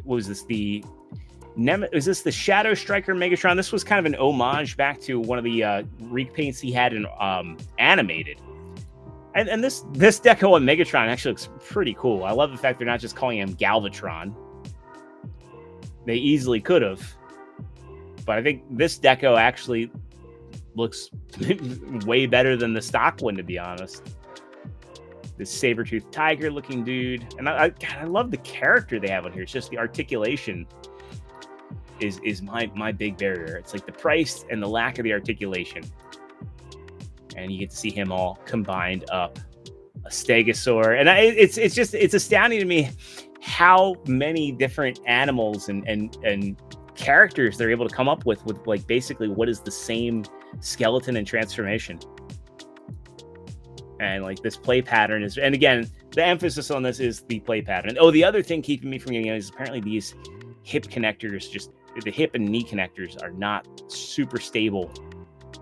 what was this? Is this the Shadow Striker Megatron? This was kind of an homage back to one of the repaints he had in animated. And this deco on Megatron actually looks pretty cool. I love the fact they're not just calling him Galvatron. They easily could have. But I think this deco actually looks way better than the stock one, to be honest. This saber-toothed tiger looking dude. And I love the character they have on here. It's just the articulation is my big barrier. It's like the price and the lack of the articulation. And you get to see him all combined up. A Stegosaur. And it's astounding to me how many different animals and characters they're able to come up with like basically what is the same skeleton and transformation. And like this play pattern is, and again, the emphasis on this is the play pattern. Oh, the other thing keeping me from getting it is apparently these hip connectors, just the hip and knee connectors are not super stable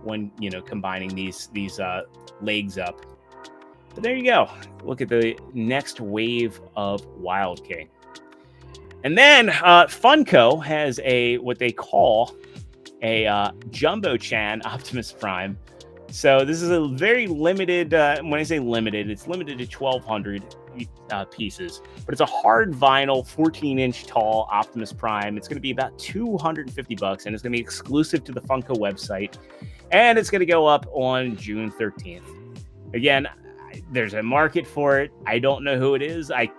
when combining these legs up. But there you go. Look at the next wave of Wild King. And then Funko has what they call a Jumbo Chan Optimus Prime. So this is a very limited, when I say limited, it's limited to 1,200 pieces, but it's a hard vinyl, 14-inch tall Optimus Prime. It's going to be about $250, and it's going to be exclusive to the Funko website, and it's going to go up on June 13th. Again, there's a market for it. I don't know who it is. I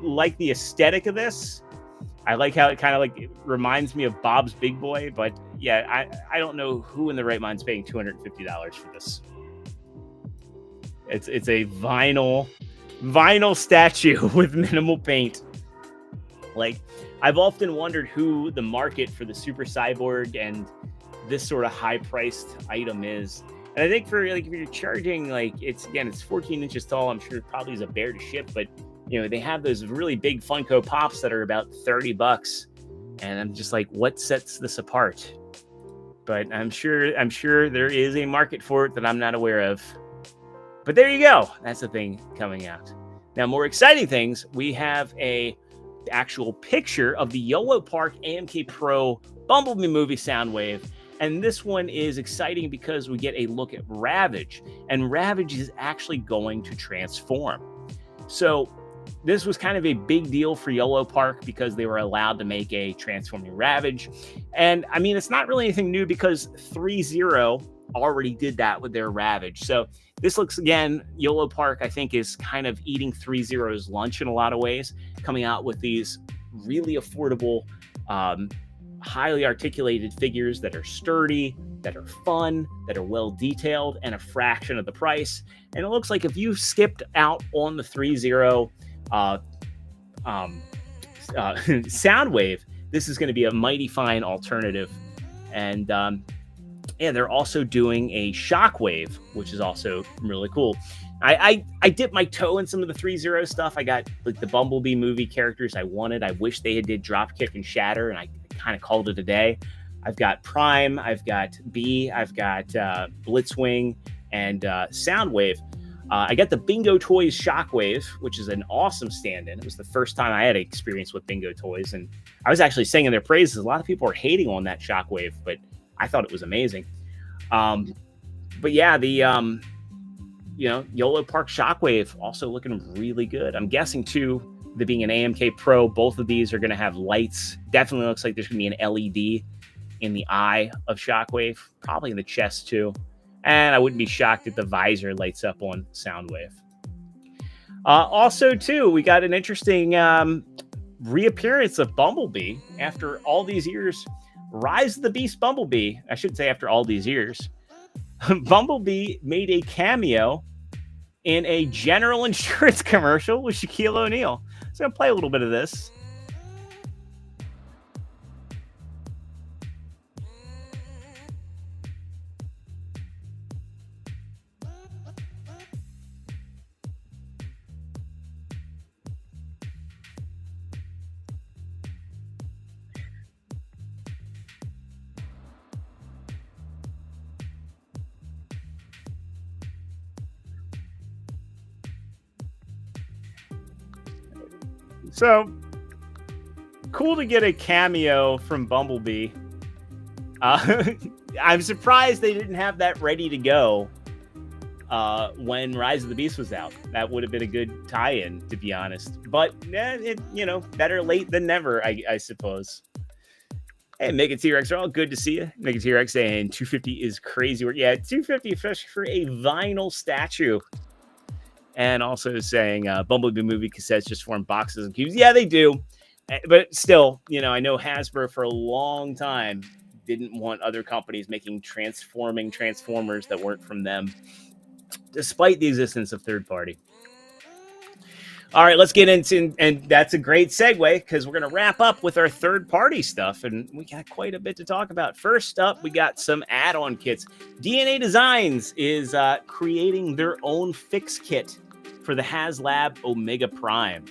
like the aesthetic of this. I like how it kind of like reminds me of Bob's Big Boy, but yeah, I don't know who in the right mind's paying $250 for this. It's a vinyl statue with minimal paint. Like, I've often wondered who the market for the Super Cyborg and this sort of high-priced item is. And I think for like if you're charging like it's 14 inches tall, I'm sure it probably is a bear to ship, but you know, they have those really big Funko Pops that are about $30. And I'm just like, what sets this apart? But I'm sure there is a market for it that I'm not aware of. But there you go. That's the thing coming out. Now, more exciting things, we have a actual picture of the YOLO Park AMK Pro Bumblebee movie Soundwave. And this one is exciting because we get a look at Ravage. And Ravage is actually going to transform. So this was kind of a big deal for YOLO Park because they were allowed to make a transforming Ravage. And I mean, it's not really anything new because 3-0 already did that with their Ravage. So this looks, again, YOLO Park, I think, is kind of eating 3-0's lunch in a lot of ways, coming out with these really affordable, highly articulated figures that are sturdy, that are fun, that are well detailed, and a fraction of the price. And it looks like if you skipped out on the 3-0 Soundwave, this is going to be a mighty fine alternative. And yeah, they're also doing a Shockwave, which is also really cool. I dipped my toe in some of the 3-0 stuff. I got like the Bumblebee movie characters I wanted. I wish they had did Dropkick and Shatter, and I kind of called it a day. I've got Prime, I've got B, I've got Blitzwing, and Soundwave. I got the Bingo Toys Shockwave, which is an awesome stand-in. It was the first time I had experience with Bingo Toys, and I was actually singing their praises. A lot of people are hating on that Shockwave, but I thought it was amazing. But yeah, the YOLO Park Shockwave also looking really good. I'm guessing too, the being an AMK Pro, both of these are going to have lights. Definitely looks like there's going to be an LED in the eye of Shockwave, probably in the chest too. And I wouldn't be shocked if the visor lights up on Soundwave. Also, too, we got an interesting reappearance of Bumblebee after all these years. Rise of the Beast Bumblebee. I should say after all these years. Bumblebee made a cameo in a General Insurance commercial with Shaquille O'Neal. So I'm going to play a little bit of this. So cool to get a cameo from Bumblebee. I'm surprised they didn't have that ready to go when Rise of the Beast was out. That would have been a good tie-in, to be honest. But better late than never, I suppose. Hey, Mega T-Rex, all good to see you. Mega T-Rex saying 250 is crazy. Yeah, 250, especially for a vinyl statue. And also saying Bumblebee movie cassettes just form boxes and cubes. Yeah, they do. But still, I know Hasbro for a long time didn't want other companies making transforming Transformers that weren't from them, despite the existence of third party. All right, let's get into, and that's a great segue because we're going to wrap up with our third party stuff, and we got quite a bit to talk about. First up, we got some add-on kits. DNA Designs is creating their own fix kit for the HasLab Omega Prime.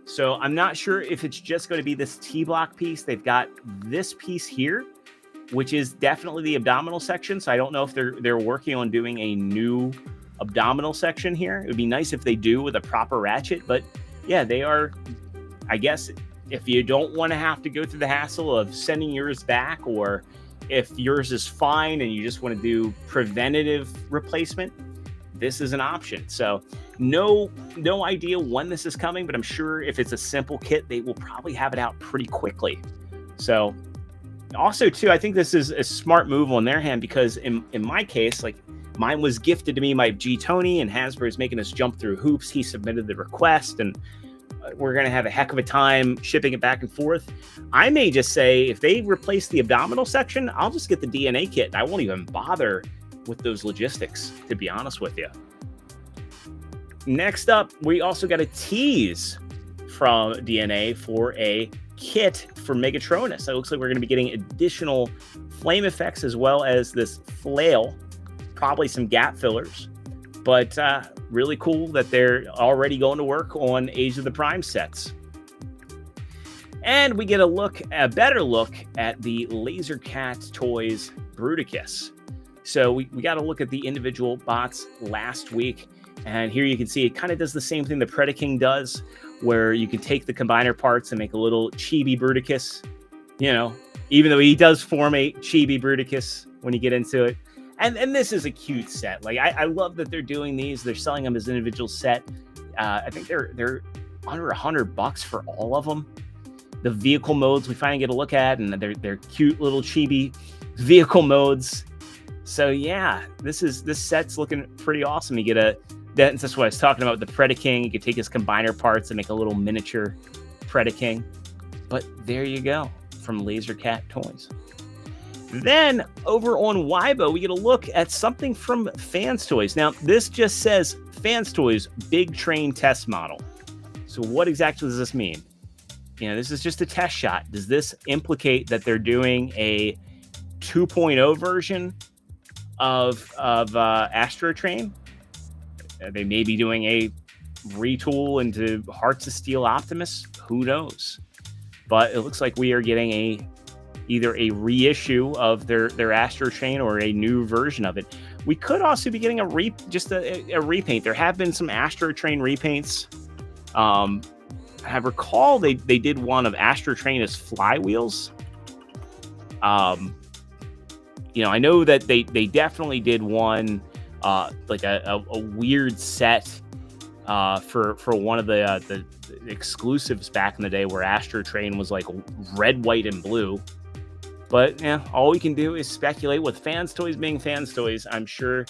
So I'm not sure if it's just going to be this T-block piece. They've got this piece here, which is definitely the abdominal section. So I don't know if they're working on doing a new abdominal section here. It would be nice if they do with a proper ratchet, but yeah, they are, I guess, if you don't want to have to go through the hassle of sending yours back or if yours is fine and you just want to do preventative replacement, this is an option. So no idea when this is coming, but I'm sure if it's a simple kit, they will probably have it out pretty quickly. So also too, I think this is a smart move on their hand, because in my case, like, mine was gifted to me by G Tony, and Hasbro is making us jump through hoops. He submitted the request, and we're going to have a heck of a time shipping it back and forth. I may just say, if they replace the abdominal section, I'll just get the DNA kit. I won't even bother with those logistics, to be honest with you. Next up, we also got a tease from DNA for a kit for Megatronus. So it looks like we're going to be getting additional flame effects, as well as this flail, probably some gap fillers. But really cool that they're already going to work on Age of the Prime sets. And we get a better look at the Laser Cat Toys Bruticus. So we got to look at the individual bots last week. And here you can see it kind of does the same thing the Predaking does, where you can take the combiner parts and make a little chibi Bruticus. You know, even though he does form a chibi Bruticus when you get into it. And this is a cute set. Like, I love that they're doing these. They're selling them as individual set. I think they're under $100 for all of them. The vehicle modes we finally get a look at, and they're cute little chibi vehicle modes. So yeah, this set's looking pretty awesome. You get that's what I was talking about with the Predaking. You can take his combiner parts and make a little miniature Predaking. But there you go, from Laser Cat Toys. Then over on Weibo, we get a look at something from Fans Toys. Now, this just says Fans Toys Big Train Test Model. So what exactly does this mean? You know, this is just a test shot. Does this implicate that they're doing a 2.0 version of Astro Train? They may be doing a retool into Hearts of Steel Optimus. Who knows? But it looks like we are getting either a reissue of their Astro Train or a new version of it. We could also be getting a repaint. There have been some Astro Train repaints. I recall they did one of Astro Train as flywheels. You know, I know that they definitely did one like a weird set for one of the exclusives back in the day, where Astro Train was like red, white, and blue. But yeah, all we can do is speculate. With Fans Toys being Fans Toys, I'm sure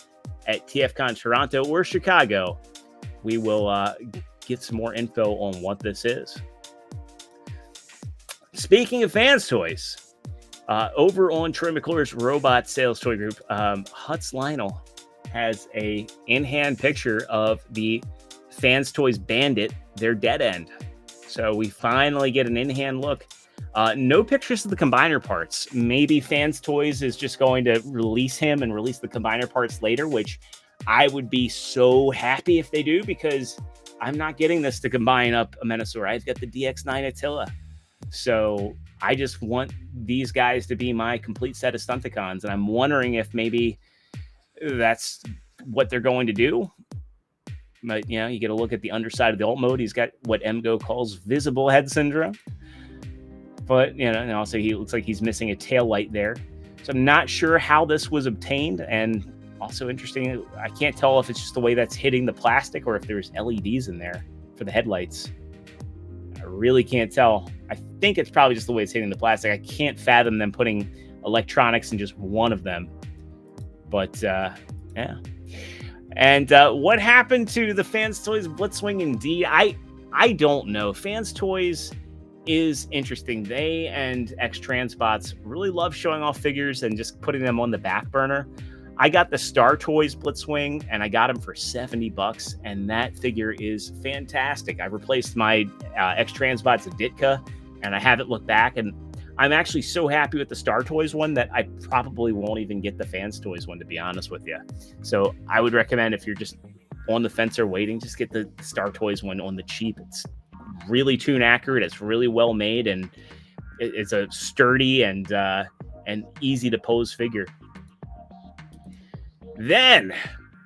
at TFCon Toronto or Chicago, we will get some more info on what this is. Speaking of Fans Toys, over on Troy McClure's Robot Sales Toy Group, Huts Lionel has a in-hand picture of the Fans Toys Bandit, their dead end. So we finally get an in-hand look. No pictures of the combiner parts. Maybe Fans Toys is just going to release him and release the combiner parts later, which I would be so happy if they do, because I'm not getting this to combine up a Menasor. I've got the DX9 Attila. So I just want these guys to be my complete set of Stunticons, and I'm wondering if maybe that's what they're going to do. But, you know, you get a look at the underside of the alt mode. He's got what MGO calls visible head syndrome. But, you know, and also he looks like he's missing a tail light there. So I'm not sure how this was obtained. And also interesting, I can't tell if it's just the way that's hitting the plastic or if there's LEDs in there for the headlights. I really can't tell. I think it's probably just the way it's hitting the plastic. I can't fathom them putting electronics in just one of them. But, yeah. And what happened to the Fans Toys Blitzwing and D? I don't know. Fans Toys is interesting. They and X-Transbots really love showing off figures and just putting them on the back burner. I got the Star Toys Blitzwing, and I got him for $70, and that figure is fantastic. I replaced my X-Transbots Ditka, and I have it look back, and I'm actually so happy with the Star Toys one that I probably won't even get the Fans Toys one, to be honest with you. So I would recommend, if you're just on the fence or waiting, just get the Star Toys one on the cheap. It's really tune accurate. It's really well made, and it's a sturdy and easy to pose figure. Then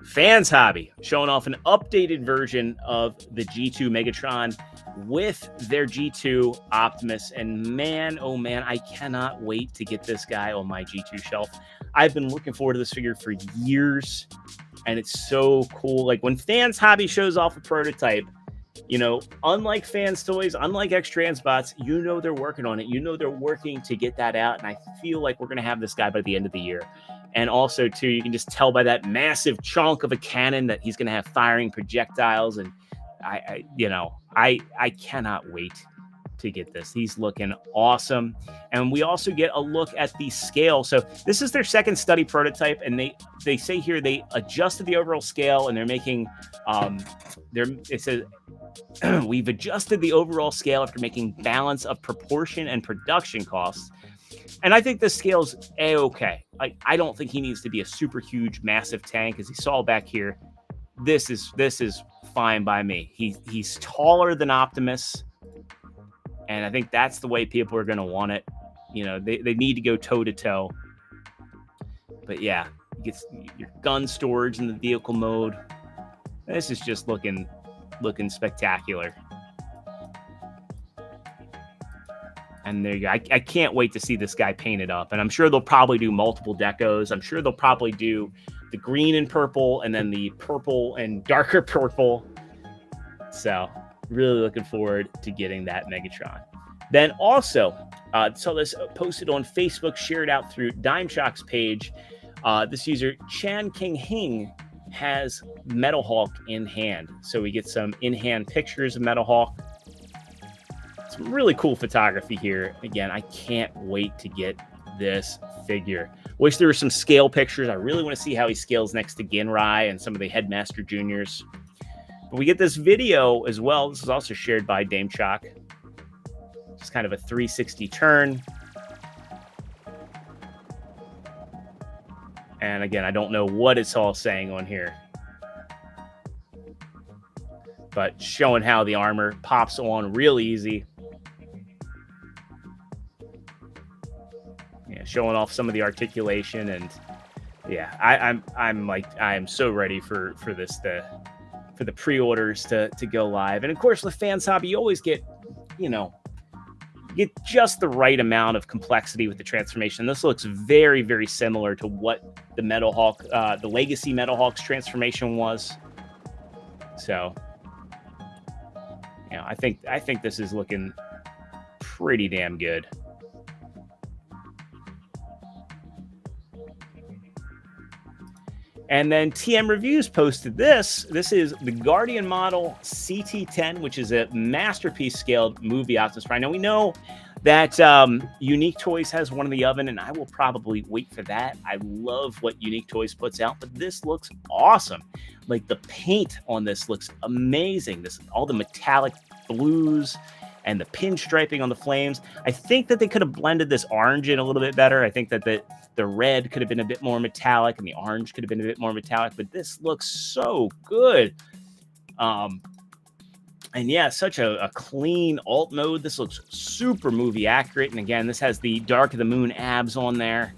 Fans Hobby showing off an updated version of the G2 Megatron with their G2 Optimus. And man, oh man, I cannot wait to get this guy on my G2 shelf. I've been looking forward to this figure for years, and it's so cool. Like when Fans Hobby shows off a prototype, you know, unlike Fans Toys, unlike X-Transbots, you know they're working on it. You know they're working to get that out, and I feel like we're going to have this guy by the end of the year. And also, too, you can just tell by that massive chunk of a cannon that he's going to have firing projectiles. And I cannot wait to get this. He's looking awesome. And we also get a look at the scale. So this is their second study prototype, and they say here they adjusted the overall scale, and they're making it says we've adjusted the overall scale after making balance of proportion and production costs. And I think this scale's a-okay. I don't think he needs to be a super huge, massive tank. As you saw back here, this is fine by me. He's taller than Optimus, and I think that's the way people are going to want it. You know, they need to go toe-to-toe. But yeah, you get your gun storage in the vehicle mode. This is just looking spectacular. And there you go. I can't wait to see this guy painted up. And I'm sure they'll probably do multiple decos. I'm sure they'll probably do the green and purple, and then the purple and darker purple. So really looking forward to getting that Megatron. Then also, saw this posted on Facebook, shared out through Dime Shock's page. This user, Chan King Hing, has Metal Hawk in hand. So we get some in-hand pictures of Metal Hawk. Some really cool photography here. Again, I can't wait to get this figure. Wish there were some scale pictures. I really want to see how he scales next to Ginrai and some of the Headmaster Juniors. But we get this video as well. This is also shared by Dame Shock. Just kind of a 360 turn. And again, I don't know what it's all saying on here, but showing how the armor pops on real easy. Yeah, showing off some of the articulation, and yeah, I'm so ready for this for the pre-orders to go live. And of course, with Fans Hobby, you always get, you know, get just the right amount of complexity with the transformation. This looks very, very similar to what the Metal Hawk, the Legacy Metal Hawk's transformation was. So, you know, I think this is looking pretty damn good. And then TM Reviews posted this. This is the Guardian model CT10, which is a masterpiece scaled movie Optimus Prime. Now we know that Unique Toys has one in the oven, and I will probably wait for that. I love what Unique Toys puts out, but this looks awesome. Like the paint on this looks amazing. All the metallic blues and the pinstriping on the flames. I think that they could have blended this orange in a little bit better. I think that the red could have been a bit more metallic, and the orange could have been a bit more metallic, but this looks so good. And yeah, such a clean alt mode. This looks super movie accurate. And again, this has the Dark of the Moon abs on there.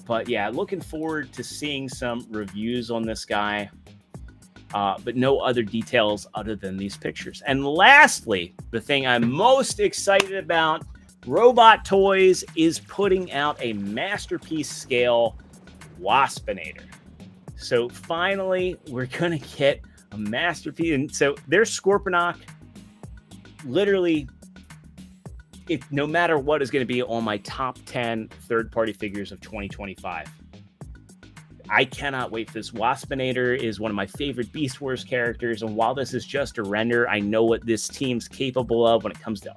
But yeah, looking forward to seeing some reviews on this guy. But no other details other than these pictures. And lastly, the thing I'm most excited about, Robot Toys is putting out a masterpiece scale Waspinator. So finally, we're going to get a masterpiece. And so there's Scorponok. Literally, no matter what, is going to be on my top 10 third-party figures of 2025. I cannot wait for this. Waspinator is one of my favorite Beast Wars characters, and while this is just a render, I know what this team's capable of when it comes to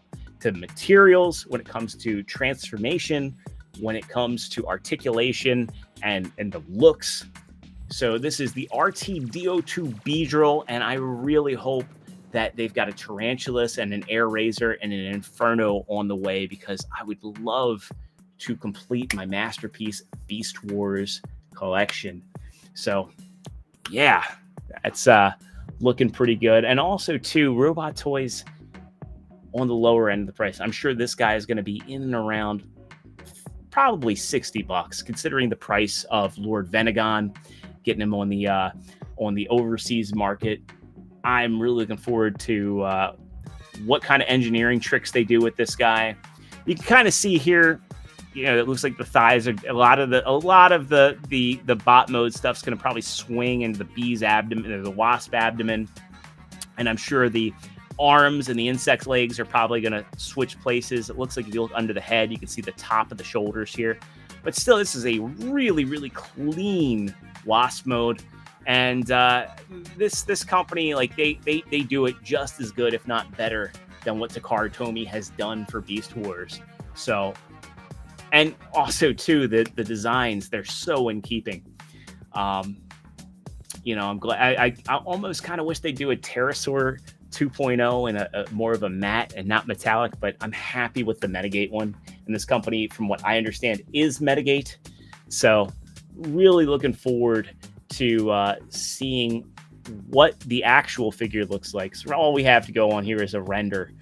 materials, when it comes to transformation, when it comes to articulation and the looks. So this is the RTDO2 Beedrill, and I really hope that they've got a Tarantulas and an Air Razor and an Inferno on the way, because I would love to complete my masterpiece Beast Wars collection. So yeah, that's looking pretty good. And also too, Robot Toys on the lower end of the price. I'm sure this guy is going to be in and around probably $60, considering the price of Lord Venegon getting him on the overseas market. I'm really looking forward to what kind of engineering tricks they do with this guy. You can kind of see here, it looks like the thighs are a lot of the bot mode stuff's going to probably swing into the bee's abdomen or the wasp abdomen, and I'm sure the arms and the insect legs are probably going to switch places. It looks like if you look under the head, you can see the top of the shoulders here, but still, this is a really, really clean wasp mode. And this company, like they do it just as good, if not better, than what Takara Tomy has done for Beast Wars. So, and also too, the designs, they're so in keeping. I'm glad. I almost kind of wish they do a pterosaur 2.0 and a more of a matte and not metallic, but I'm happy with the Metagate one. And this company, from what I understand, is Metagate. So really looking forward to seeing what the actual figure looks like. So all we have to go on here is a render,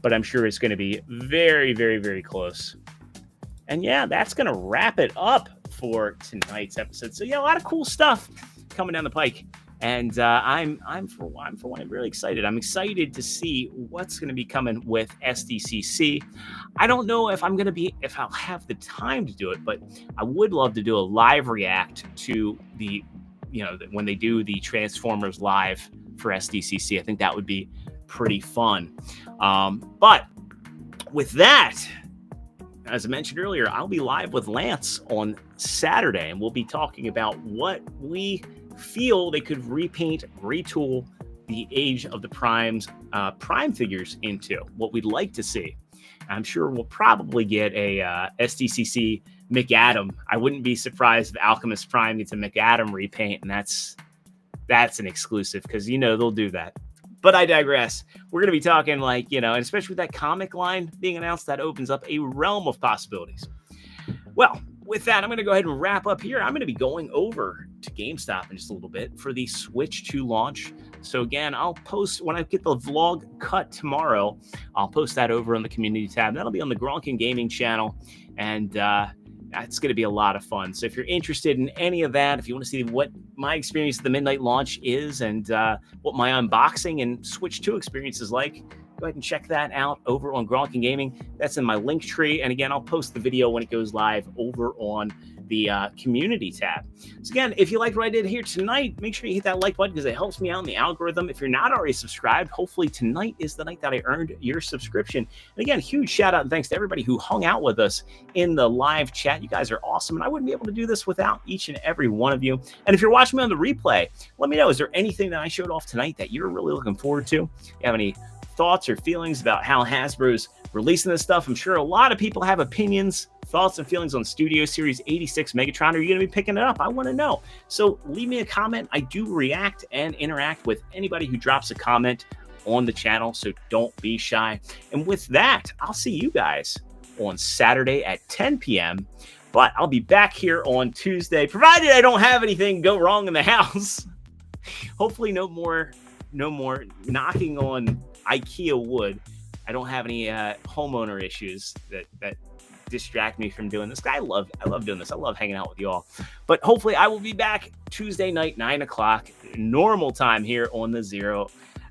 but I'm sure it's going to be very, very, very close. And yeah, that's going to wrap it up for tonight's episode. So yeah, a lot of cool stuff coming down the pike. And I'm for one really excited. I'm excited to see what's going to be coming with SDCC. I don't know if I'll have the time to do it, but I would love to do a live react to when they do the Transformers live for SDCC. I think that would be pretty fun. But with that, as I mentioned earlier, I'll be live with Lance on Saturday, and we'll be talking about what we feel they could repaint, retool the Age of the Primes Prime figures into, what we'd like to see. I'm sure we'll probably get a SDCC McAdam. I wouldn't be surprised if Alchemist Prime gets a McAdam repaint, and that's an exclusive, because they'll do that. But I digress. We're going to be talking and especially with that comic line being announced, that opens up a realm of possibilities. Well, with that, I'm going to go ahead and wrap up here. I'm going to be going over to GameStop in just a little bit for the Switch 2 launch. So again, I'll post when I get the vlog cut tomorrow. I'll post that over on the community tab. That'll be on the Gronkin Gaming channel, and it's going to be a lot of fun. So if you're interested in any of that, if you want to see what my experience at the midnight launch is and what my unboxing and Switch 2 experience is like, go ahead and check that out over on Gronkin Gaming. That's in my link tree. And again, I'll post the video when it goes live over on the community tab. So again, if you liked what I did here tonight, make sure you hit that like button, because it helps me out in the algorithm. If you're not already subscribed, hopefully tonight is the night that I earned your subscription. And again, huge shout out and thanks to everybody who hung out with us in the live chat. You guys are awesome, and I wouldn't be able to do this without each and every one of you. And if you're watching me on the replay, let me know, is there anything that I showed off tonight that you're really looking forward to? You have any thoughts or feelings about how Hasbro's releasing this stuff? I'm sure a lot of people have opinions, thoughts, and feelings on Studio Series 86 Megatron. Are you going to be picking it up? I want to know. So leave me a comment. I do react and interact with anybody who drops a comment on the channel, so don't be shy. And with that, I'll see you guys on Saturday at 10 p.m. But I'll be back here on Tuesday, provided I don't have anything go wrong in the house. Hopefully no more knocking on IKEA wood. I don't have any homeowner issues that distract me from doing this. I love doing this. I love hanging out with you all. But hopefully I will be back Tuesday night, 9 o'clock, normal time here on the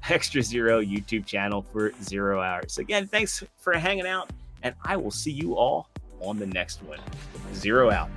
Extra Zero YouTube channel for 0 hours. So again, thanks for hanging out, and I will see you all on the next one. 0 out.